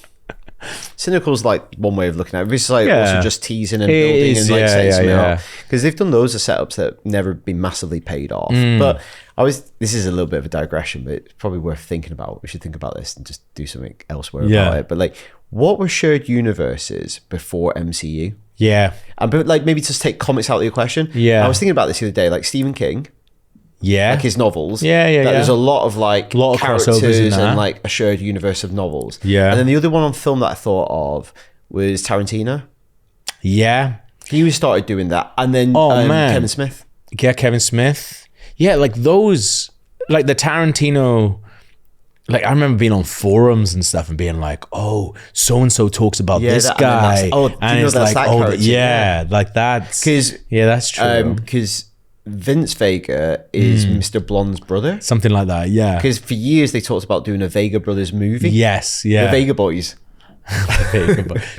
Cynical's like one way of looking at it. It's like also just teasing and building and like setting something up. Because they've done loads of setups that have never been massively paid off. But this is a little bit of a digression, but it's probably worth thinking about. We should think about this and just do something elsewhere about it. But like, what were shared universes before MCU? Yeah. But like maybe just take comics out of the equation. Yeah. I was thinking about this the other day, like Stephen King. Yeah. Like his novels. Yeah. There's a lot of like characters and like a shared universe of novels. Yeah. And then the other one on film that I thought of was Tarantino. Yeah. He started doing that. And then Kevin Smith. Yeah, Kevin Smith. Yeah, like those, like the Tarantino... Like I remember being on forums and stuff and being like, "Oh, so and so talks about this guy," and it's like, like that's that's true. Because Vince Vega is Mr. Blonde's brother, something like that. Yeah, because for years they talked about doing a Vega Brothers movie. Yes, the Vega Boys.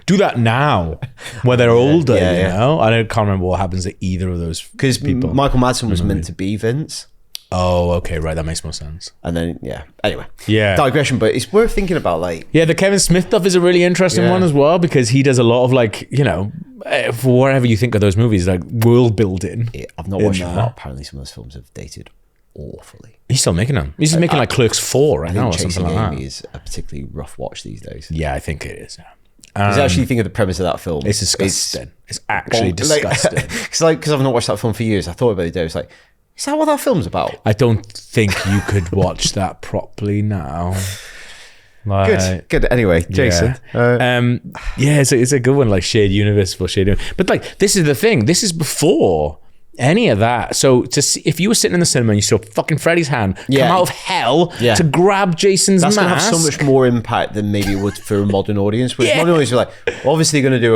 Do that now, where they're older. You know, I can't remember what happens to either of those. Because Michael Madsen was meant to be Vince. Oh, okay, right. That makes more sense. And then, anyway. Yeah. Digression, but it's worth thinking about, like... Yeah, the Kevin Smith stuff is a really interesting one as well, because he does a lot of, like, you know, for whatever you think of those movies, like, world building. Yeah, I've not watched them. Apparently some of those films have dated awfully. He's still making them. He's making, like, Clerks 4 right now or something like that. Amy is a particularly rough watch these days. Yeah, I think it is. Because I actually think of the premise of that film. It's disgusting. It's actually disgusting. Because I've not watched that film for years. I thought about it the other day. It's like... Is that what that film's about? I don't think you could watch that properly now. Like, good. Anyway, Jason. It's a good one, like shared universe for shared universe. But like, this is the thing. This is before any of that. So to see, if you were sitting in the cinema and you saw fucking Freddy's hand come out of hell to grab Jason's mask, that's going to have so much more impact than maybe it would for a modern audience. Which modern audience are like, obviously going to do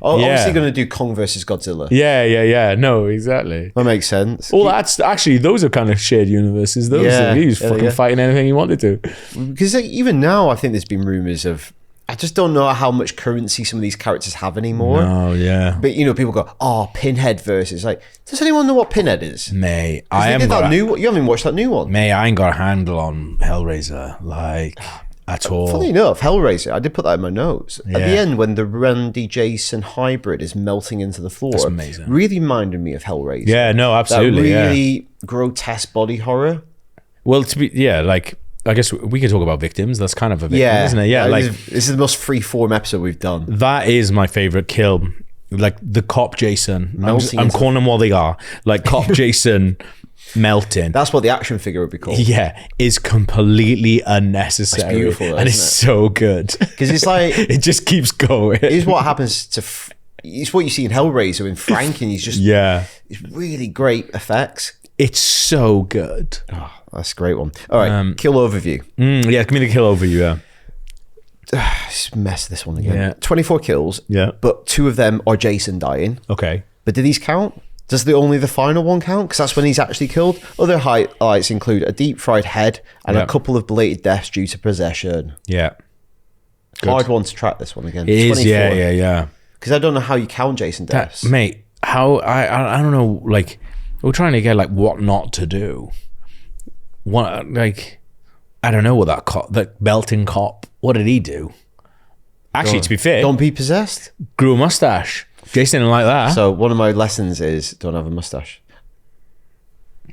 obviously going to do Kong versus Godzilla. Yeah. No, exactly. That makes sense. Well, that's actually, those are kind of shared universes. Those are he's fucking fighting anything he wanted to. Because like, even now, I think there's been rumors of. I just don't know how much currency some of these characters have anymore. Oh, yeah. But, you know, people go, Pinhead versus... Like, does anyone know what Pinhead is? Mate, you haven't even watched that new one. Mate, I ain't got a handle on Hellraiser, like, at all. Funny enough, Hellraiser, I did put that in my notes. Yeah. At the end, when the Randy Jason hybrid is melting into the floor... That's amazing. Really reminded me of Hellraiser. Yeah, no, absolutely, that really grotesque body horror. Well, like... I guess we could talk about victims. That's kind of a victim, isn't it? Yeah, like this is the most free-form episode we've done. That is my favorite kill. Like the cop Jason. I'm calling them what they are. Like cop Jason melting. That's what the action figure would be called. Yeah, is completely unnecessary. It's beautiful, though, and it's so good because it's like it just keeps going. It's what happens to. It's what you see in Hellraiser when Franken. He's just It's really great effects. It's so good. Oh, that's a great one. All right, kill overview. Give me the kill overview. mess this one again. 24 kills. Yeah. But 2 of them are Jason dying. Okay. But do these count? Does only the final one count? Because that's when he's actually killed. Other highlights include a deep-fried head and a couple of belated deaths due to possession. Yeah. Good. Hard one to track this one again. It is, yeah. Because I don't know how you count Jason deaths. Mate, how... I don't know, like... We're trying to get, like, what not to do. What, like... I don't know what that belting cop... What did he do? Actually, to be fair... Don't be possessed. Grew a mustache. Jason didn't like that. So one of my lessons is don't have a mustache.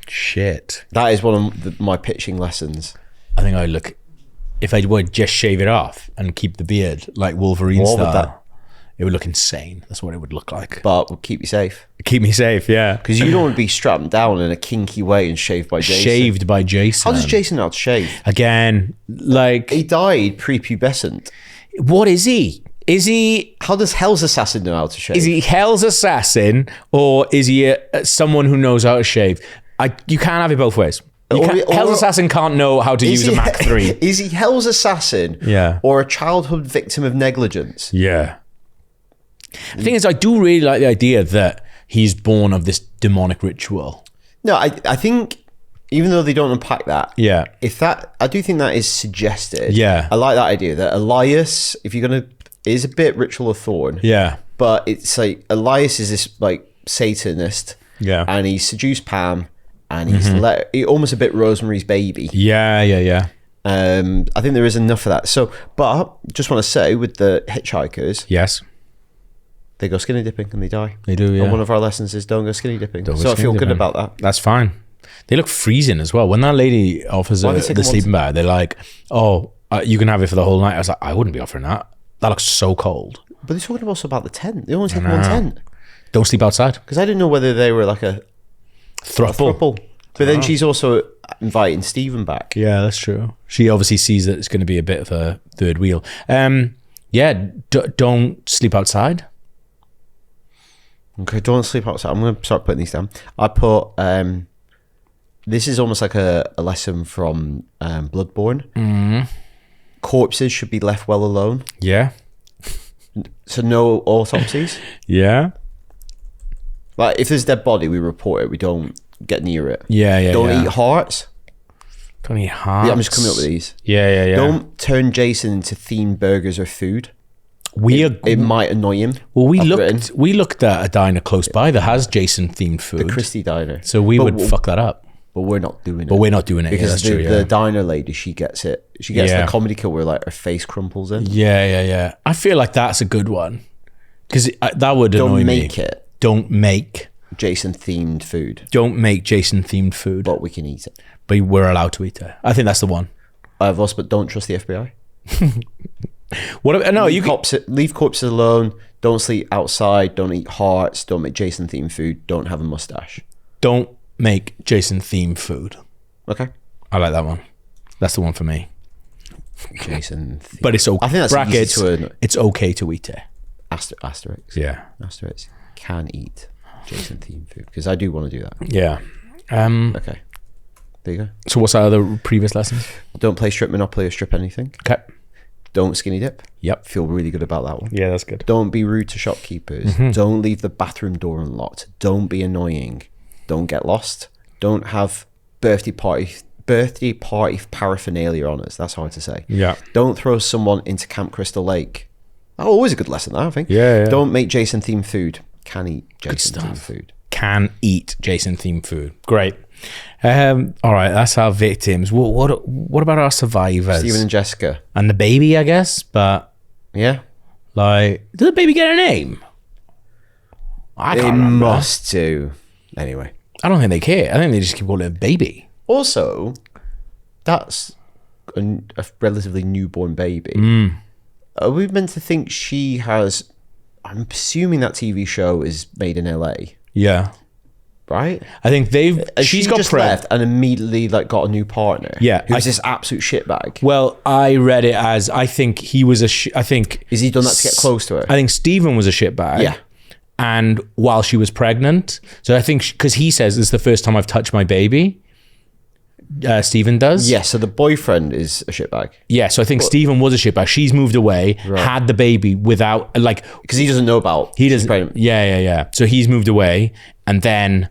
Shit. That is one of my pitching lessons. I think I look... If I would just shave it off and keep the beard like Wolverine style, it would look insane. That's what it would look like. But will keep you safe. Keep me safe, yeah. Because you don't want to be strapped down in a kinky way and shaved by Jason. Shaved by Jason. How does Jason know how to shave? Again, like... He died prepubescent. What is he? Is he... How does Hell's Assassin know how to shave? Is he Hell's Assassin or is he someone who knows how to shave? You can't have it both ways. Hell's Assassin can't know how to use a Mach 3. Is he Hell's Assassin? Yeah. Or a childhood victim of negligence? Yeah. The thing is, I do really like the idea that he's born of this demonic ritual. No, I think... Even though they don't unpack that, I do think that is suggested. Yeah, I like that idea that Elias, if you're gonna, is a bit Ritual of Thorn. Yeah, but it's like Elias is this like Satanist. Yeah, and he seduced Pam, and he's almost a bit Rosemary's Baby. Yeah. I think there is enough of that. So, but just want to say with the hitchhikers, yes, they go skinny dipping and they die. They do. Yeah. And one of our lessons is don't go skinny dipping. So I feel good about that. That's fine. They look freezing as well. When that lady offers the sleeping bag, they're like, "Oh, you can have it for the whole night." I was like, "I wouldn't be offering that. That looks so cold." But they're talking also about the tent. They only take one tent. Don't sleep outside. Because I didn't know whether they were like a throuple. But then she's also inviting Stephen back. Yeah, that's true. She obviously sees that it's going to be a bit of a third wheel. Don't sleep outside. Okay, don't sleep outside. I'm going to start putting these down. I put... this is almost like a lesson from Bloodborne. Mm-hmm. Corpses should be left well alone. Yeah. So no autopsies. Yeah. Like if there's a dead body, we report it. We don't get near it. Yeah. Don't eat hearts. Don't eat hearts. Yeah, I'm just coming up with these. Yeah. Don't turn Jason into themed burgers or food. It might annoy him. Well, we looked at a diner close by that has Jason themed food. The Christie Diner. So we would fuck that up. But we're not doing it. But we're not doing it because the diner lady, she gets it. She gets the comedy kill where like her face crumples in. Yeah. I feel like that's a good one because that would annoy me. Don't make Jason themed food. Don't make Jason themed food. But we can eat it. But we're allowed to eat it. I think that's the one. I have us, but don't trust the FBI. Leave corpses alone. Don't sleep outside. Don't eat hearts. Don't make Jason themed food. Don't have a mustache. Don't make Jason themed food. Okay, I like that one. That's the one for me. Jason but it's okay. I think that's brackets. It's okay to eat it. Asterisk. Yeah. Asterisk. Can eat Jason themed food because I do want to do that. Yeah. Okay. There you go. So what's our other previous lessons? Don't play strip Monopoly or strip anything. Okay. Don't skinny dip. Yep. Feel really good about that one. Yeah, that's good. Don't be rude to shopkeepers. Mm-hmm. Don't leave the bathroom door unlocked. Don't be annoying. Don't get lost. Don't have birthday party paraphernalia on us. That's hard to say. Yeah. Don't throw someone into Camp Crystal Lake. Oh, always a good lesson, that, I think. Yeah. Don't make Jason themed food. Can eat Jason themed food. Can eat Jason themed food. Great. All right, that's our victims. What about our survivors? Stephen and Jessica. And the baby, I guess, but... Yeah. Like, did the baby get a name? I can't remember. They must do. Anyway. I don't think they care. I think they just keep calling it baby. Also, that's a relatively newborn baby. Are we meant to think she has... I'm assuming that TV show is made in LA. Yeah. Right? I think she's got just left and immediately like got a new partner. Yeah. Who's this absolute shitbag. Well, I read it as, I think he was I think... Is he done that to get close to her? I think Stephen was a shitbag. Yeah. And while she was pregnant. So I think, because he says, this is the first time I've touched my baby. Stephen does. Yeah, so the boyfriend is a shitbag. Yeah, so I think Stephen was a shitbag. She's moved away, had the baby without, like... Because he doesn't know about... He doesn't... Yeah. So he's moved away, and then...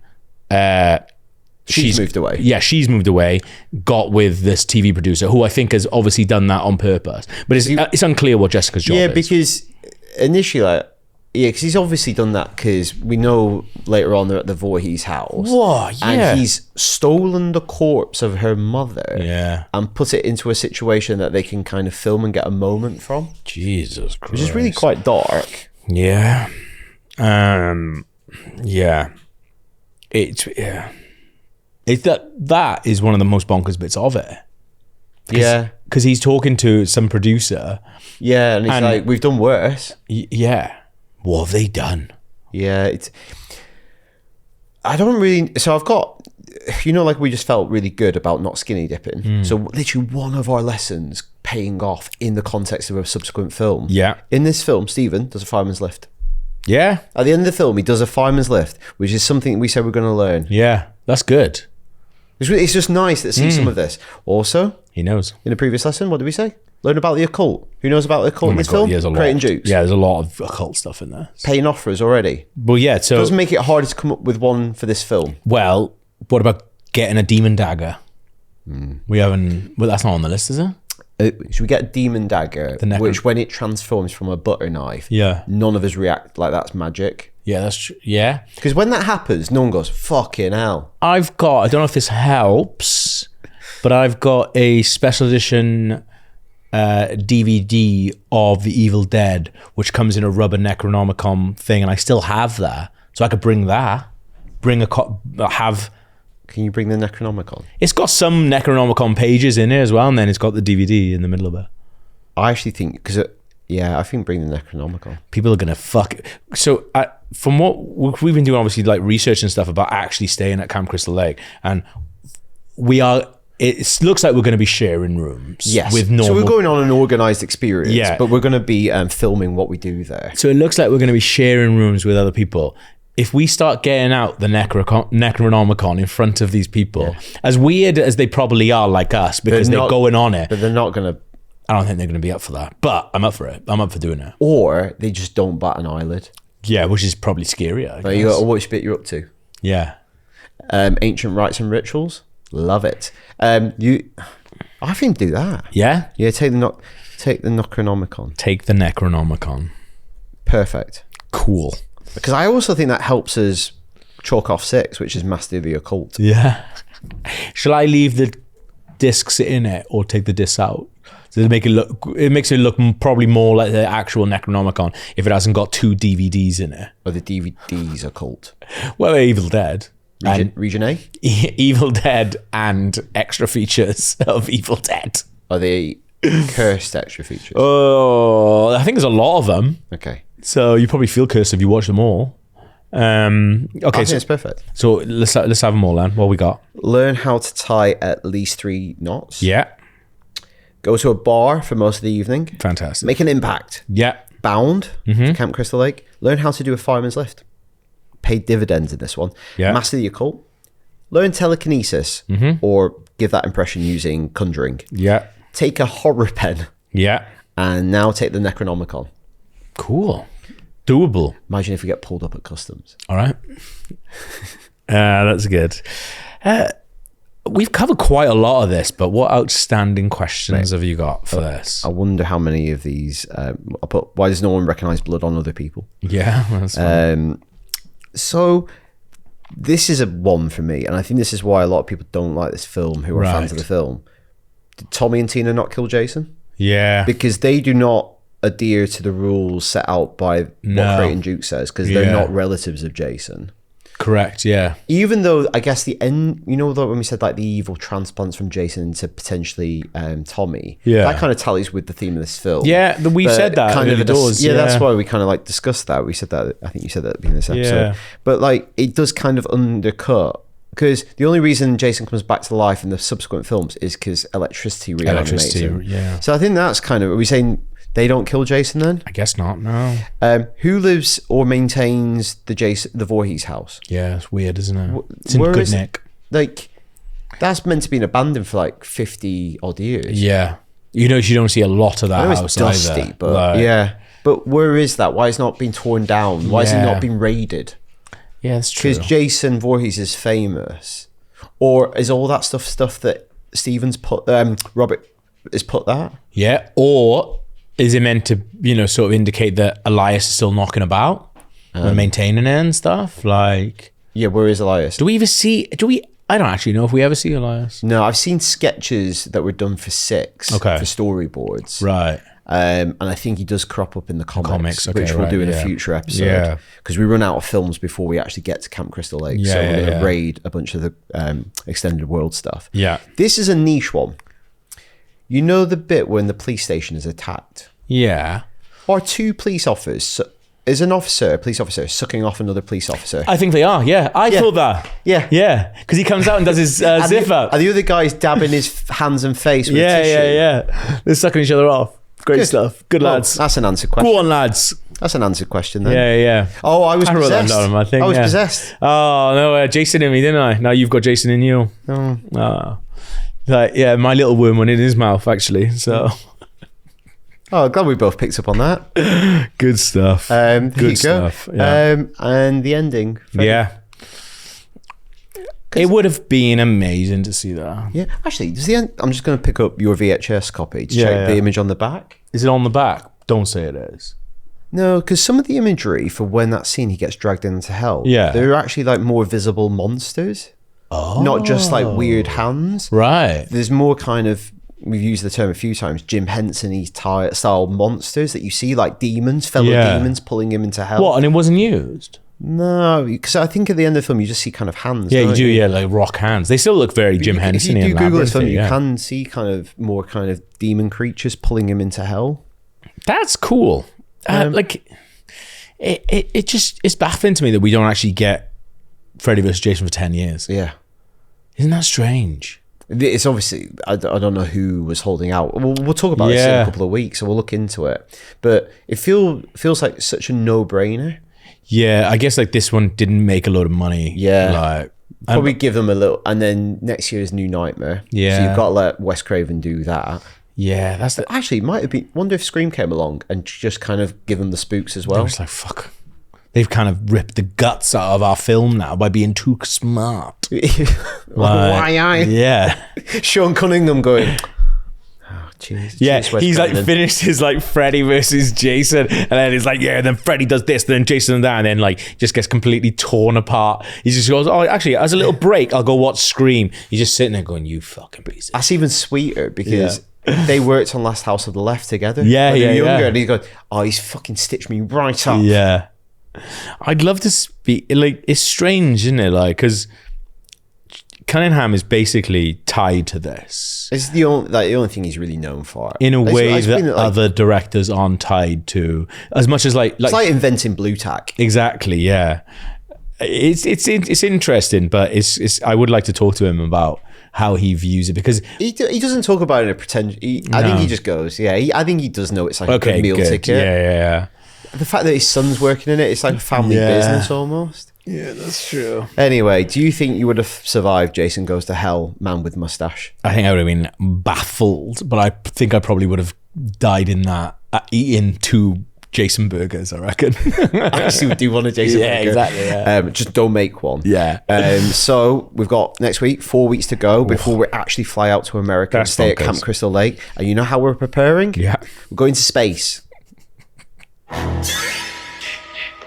She's moved away. Yeah, she's moved away, got with this TV producer, who I think has obviously done that on purpose. But it's unclear what Jessica's job is. Yeah, because initially, because he's obviously done that because we know later on they're at the Voorhees house. Whoa, yeah. And he's stolen the corpse of her mother. Yeah. And put it into a situation that they can kind of film and get a moment from. Jesus Christ. Which is really quite dark. Yeah. Yeah. It's that is one of the most bonkers bits of it. Yeah. Because he's talking to some producer. Yeah, and he's like, we've done worse. Yeah. What have they done? Yeah, I don't really... So I've got... like we just felt really good about not skinny dipping. So literally one of our lessons paying off in the context of a subsequent film. Yeah. In this film, Stephen does a fireman's lift. Yeah. At the end of the film, he does a fireman's lift, which is something we said we're going to learn. Yeah, that's good. It's just nice to see some of this. Also, he knows. In a previous lesson, what did we say? Learn about the occult. Who knows about the occult in this film? Yeah, Creighton Jukes. Yeah, there's a lot of occult stuff in there. Paying off for us already. Well, yeah, so... It does make it harder to come up with one for this film. Well, what about getting a demon dagger? We haven't... Well, that's not on the list, is it? Should we get a demon dagger, which when it transforms from a butter knife, none of us react like that's magic. Yeah, that's true. Yeah. Because when that happens, no one goes, fucking hell. I don't know if this helps, but I've got a special edition DVD of The Evil Dead, which comes in a rubber Necronomicon thing, and I still have that. So I could bring that. Can you bring the Necronomicon? It's got some Necronomicon pages in it as well, and then it's got the DVD in the middle of it. I actually think, I think bring the Necronomicon. People are going to fuck it. So from what we've been doing, obviously, like research and stuff about actually staying at Camp Crystal Lake, and it looks like we're going to be sharing rooms. Yes. With normal. So we're going on an organised experience, but we're going to be filming what we do there. So it looks like we're going to be sharing rooms with other people. If we start getting out the Necronomicon in front of these people, as weird as they probably are like us, because they're going on it. But they're not going to... I don't think they're going to be up for that. But I'm up for it. I'm up for doing it. Or they just don't bat an eyelid. Yeah, which is probably scarier, I guess. You got to watch bit you're up to. Yeah. Ancient rites and rituals. Love it. I think do that. Yeah? Yeah, take the Necronomicon. Take the Necronomicon. Perfect. Cool. Because I also think that helps us chalk off 6, which is Master of the Occult. Yeah. Shall I leave the discs in it or take the discs out? So it makes it look probably more like the actual Necronomicon if it hasn't got 2 DVDs in it. Or the DVDs Occult. Well, they're Evil Dead. Region A? Evil Dead and extra features of Evil Dead. Are they cursed extra features? Oh, I think there's a lot of them. Okay. So you probably feel cursed if you watch them all. Okay, so it's perfect. So let's have them all then. What we got? Learn how to tie at least 3 knots. Yeah. Go to a bar for most of the evening. Fantastic. Make an impact. Yeah. Bound to Camp Crystal Lake. Learn how to do a fireman's lift. Pay dividends in this one. Yeah. Master the occult. Learn telekinesis or give that impression using conjuring. Yeah. Take a horror pen. Yeah. And now take the Necronomicon. Cool. Doable. Imagine if we get pulled up at customs. All right. That's good. We've covered quite a lot of this, but what outstanding questions have you got for this? I wonder how many of these... why does no one recognise blood on other people? Yeah, that's fine. So this is a one for me, and I think this is why a lot of people don't like this film who are fans of the film. Did Tommy and Tina not kill Jason? Yeah. Because they do not adhere to the rules set out by what Creighton Duke says, because they're not relatives of Jason. Correct, yeah. Even though I guess the end, when we said like the evil transplants from Jason into potentially Tommy, that kind of tallies with the theme of this film. Yeah, we've said that. Kind of it does. Yeah, that's why we kind of like discussed that. We said that. I think you said that at the beginning of this episode. Yeah. But like, it does kind of undercut, because the only reason Jason comes back to life in the subsequent films is because electricity reanimates him. Yeah. So I think that's kind of, are we saying they don't kill Jason then? I guess not, no. Who lives or maintains the Voorhees house? Yeah, it's weird, isn't it? It's in good nick. Like, That's meant to be abandoned for like 50 odd years. Yeah. You don't see a lot of that house it's dusty, either. But yeah. But where is that? Why is it not been torn down? Why is it not been raided? Yeah, that's true. Because Jason Voorhees is famous. Or is all that stuff that Stevens put, Robert has put that? Yeah. Or is it meant to, sort of indicate that Elias is still knocking about and maintaining it and stuff? Like, yeah, where is Elias? I don't actually know if we ever see Elias. No, I've seen sketches that were done for 6 for storyboards. Right. And I think he does crop up in the comics, which we'll do in a future episode. Yeah. Because we run out of films before we actually get to Camp Crystal Lake. So we're going to raid a bunch of the extended world stuff. Yeah. This is a niche one. You know the bit when the police station is attacked? Yeah. Are 2 police officers... Is a police officer, sucking off another police officer? I think they are, yeah. I thought that. Yeah. Yeah. Because he comes out and does his zip up. And the other guy's dabbing his hands and face with tissue. Yeah. They're sucking each other off. Great stuff. Good lads. That's an answered question. Go on, lads. That's an answered question then. Yeah. Oh, I was possessed. Wrote that down on my thing, I was possessed. Oh, no, Jason in me, didn't I? Now you've got Jason in you. Oh. My little worm went in his mouth, actually, so... Oh, glad we both picked up on that. Good stuff. Good stuff. Yeah. And the ending. Yeah. It would have been amazing to see that. Yeah. Actually, I'm just going to pick up your VHS copy to check the image on the back. Is it on the back? Don't say it is. No, because some of the imagery for when that scene he gets dragged into hell, they're actually like more visible monsters. Oh. Not just like weird hands. Right. There's more kind of... We've used the term a few times, Jim Henson style monsters that you see, like demons, fellow demons pulling him into hell. What, and it wasn't used? No, because I think at the end of the film you just see kind of hands. Yeah, you do, like rock hands. They still look very Jim Henson-y. If you do Google this film, you can see kind of more kind of demon creatures pulling him into hell. That's cool. It's baffling to me that we don't actually get Freddy vs. Jason for 10 years. Yeah. Isn't that strange? It's obviously, I don't know who was holding out. We'll talk about this in a couple of weeks, so we'll look into it. But it feels like such a no-brainer. Yeah, I guess like this one didn't make a lot of money. Yeah. Probably give them a little, and then next year is New Nightmare. Yeah. So you've got to let Wes Craven do that. Yeah, Actually, it might have been, wonder if Scream came along and just kind of give them the spooks as well. It's like, fuck. They've kind of ripped the guts out of our film now by being too smart. Yeah. Sean Cunningham going, oh, jeez. Yeah, he's like finished his like Freddy versus Jason, and then he's like, yeah, then Freddy does this, then Jason that, and then like just gets completely torn apart. He just goes, oh, actually, as a little break, I'll go watch Scream. He's just sitting there going, you fucking piece of... That's even sweeter because... They worked on Last House of the Left together. Yeah, younger, and he's going, oh, he's fucking stitched me right up. Yeah. I'd love to speak, like, it's strange, isn't it? Like, because Cunningham is basically tied to this. It's the only thing he's really known for. In a way that other directors aren't tied to. As much as like... It's like inventing blue tack. Exactly, yeah. It's interesting, but it's I would like to talk to him about how he views it, because he doesn't talk about it in a pretend. I think he just goes, I think he does know it's like a good meal ticket. Yeah. The fact that his son's working in it, it's like a family business almost. Yeah, that's true. Anyway, do you think you would have survived Jason Goes to Hell, Man with Mustache? I think I would have been baffled, but I think I probably would have died in that, eating 2 Jason burgers, I reckon. I actually would do one of Jason burger. Exactly. Yeah. Just don't make one. Yeah. So we've got next week, 4 weeks to go before we actually fly out to America and stay at Camp Crystal Lake. And you know how we're preparing? Yeah. We're going to space. The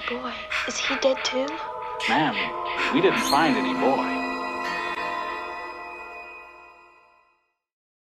boy, is he dead too? Ma'am, we didn't find any boy.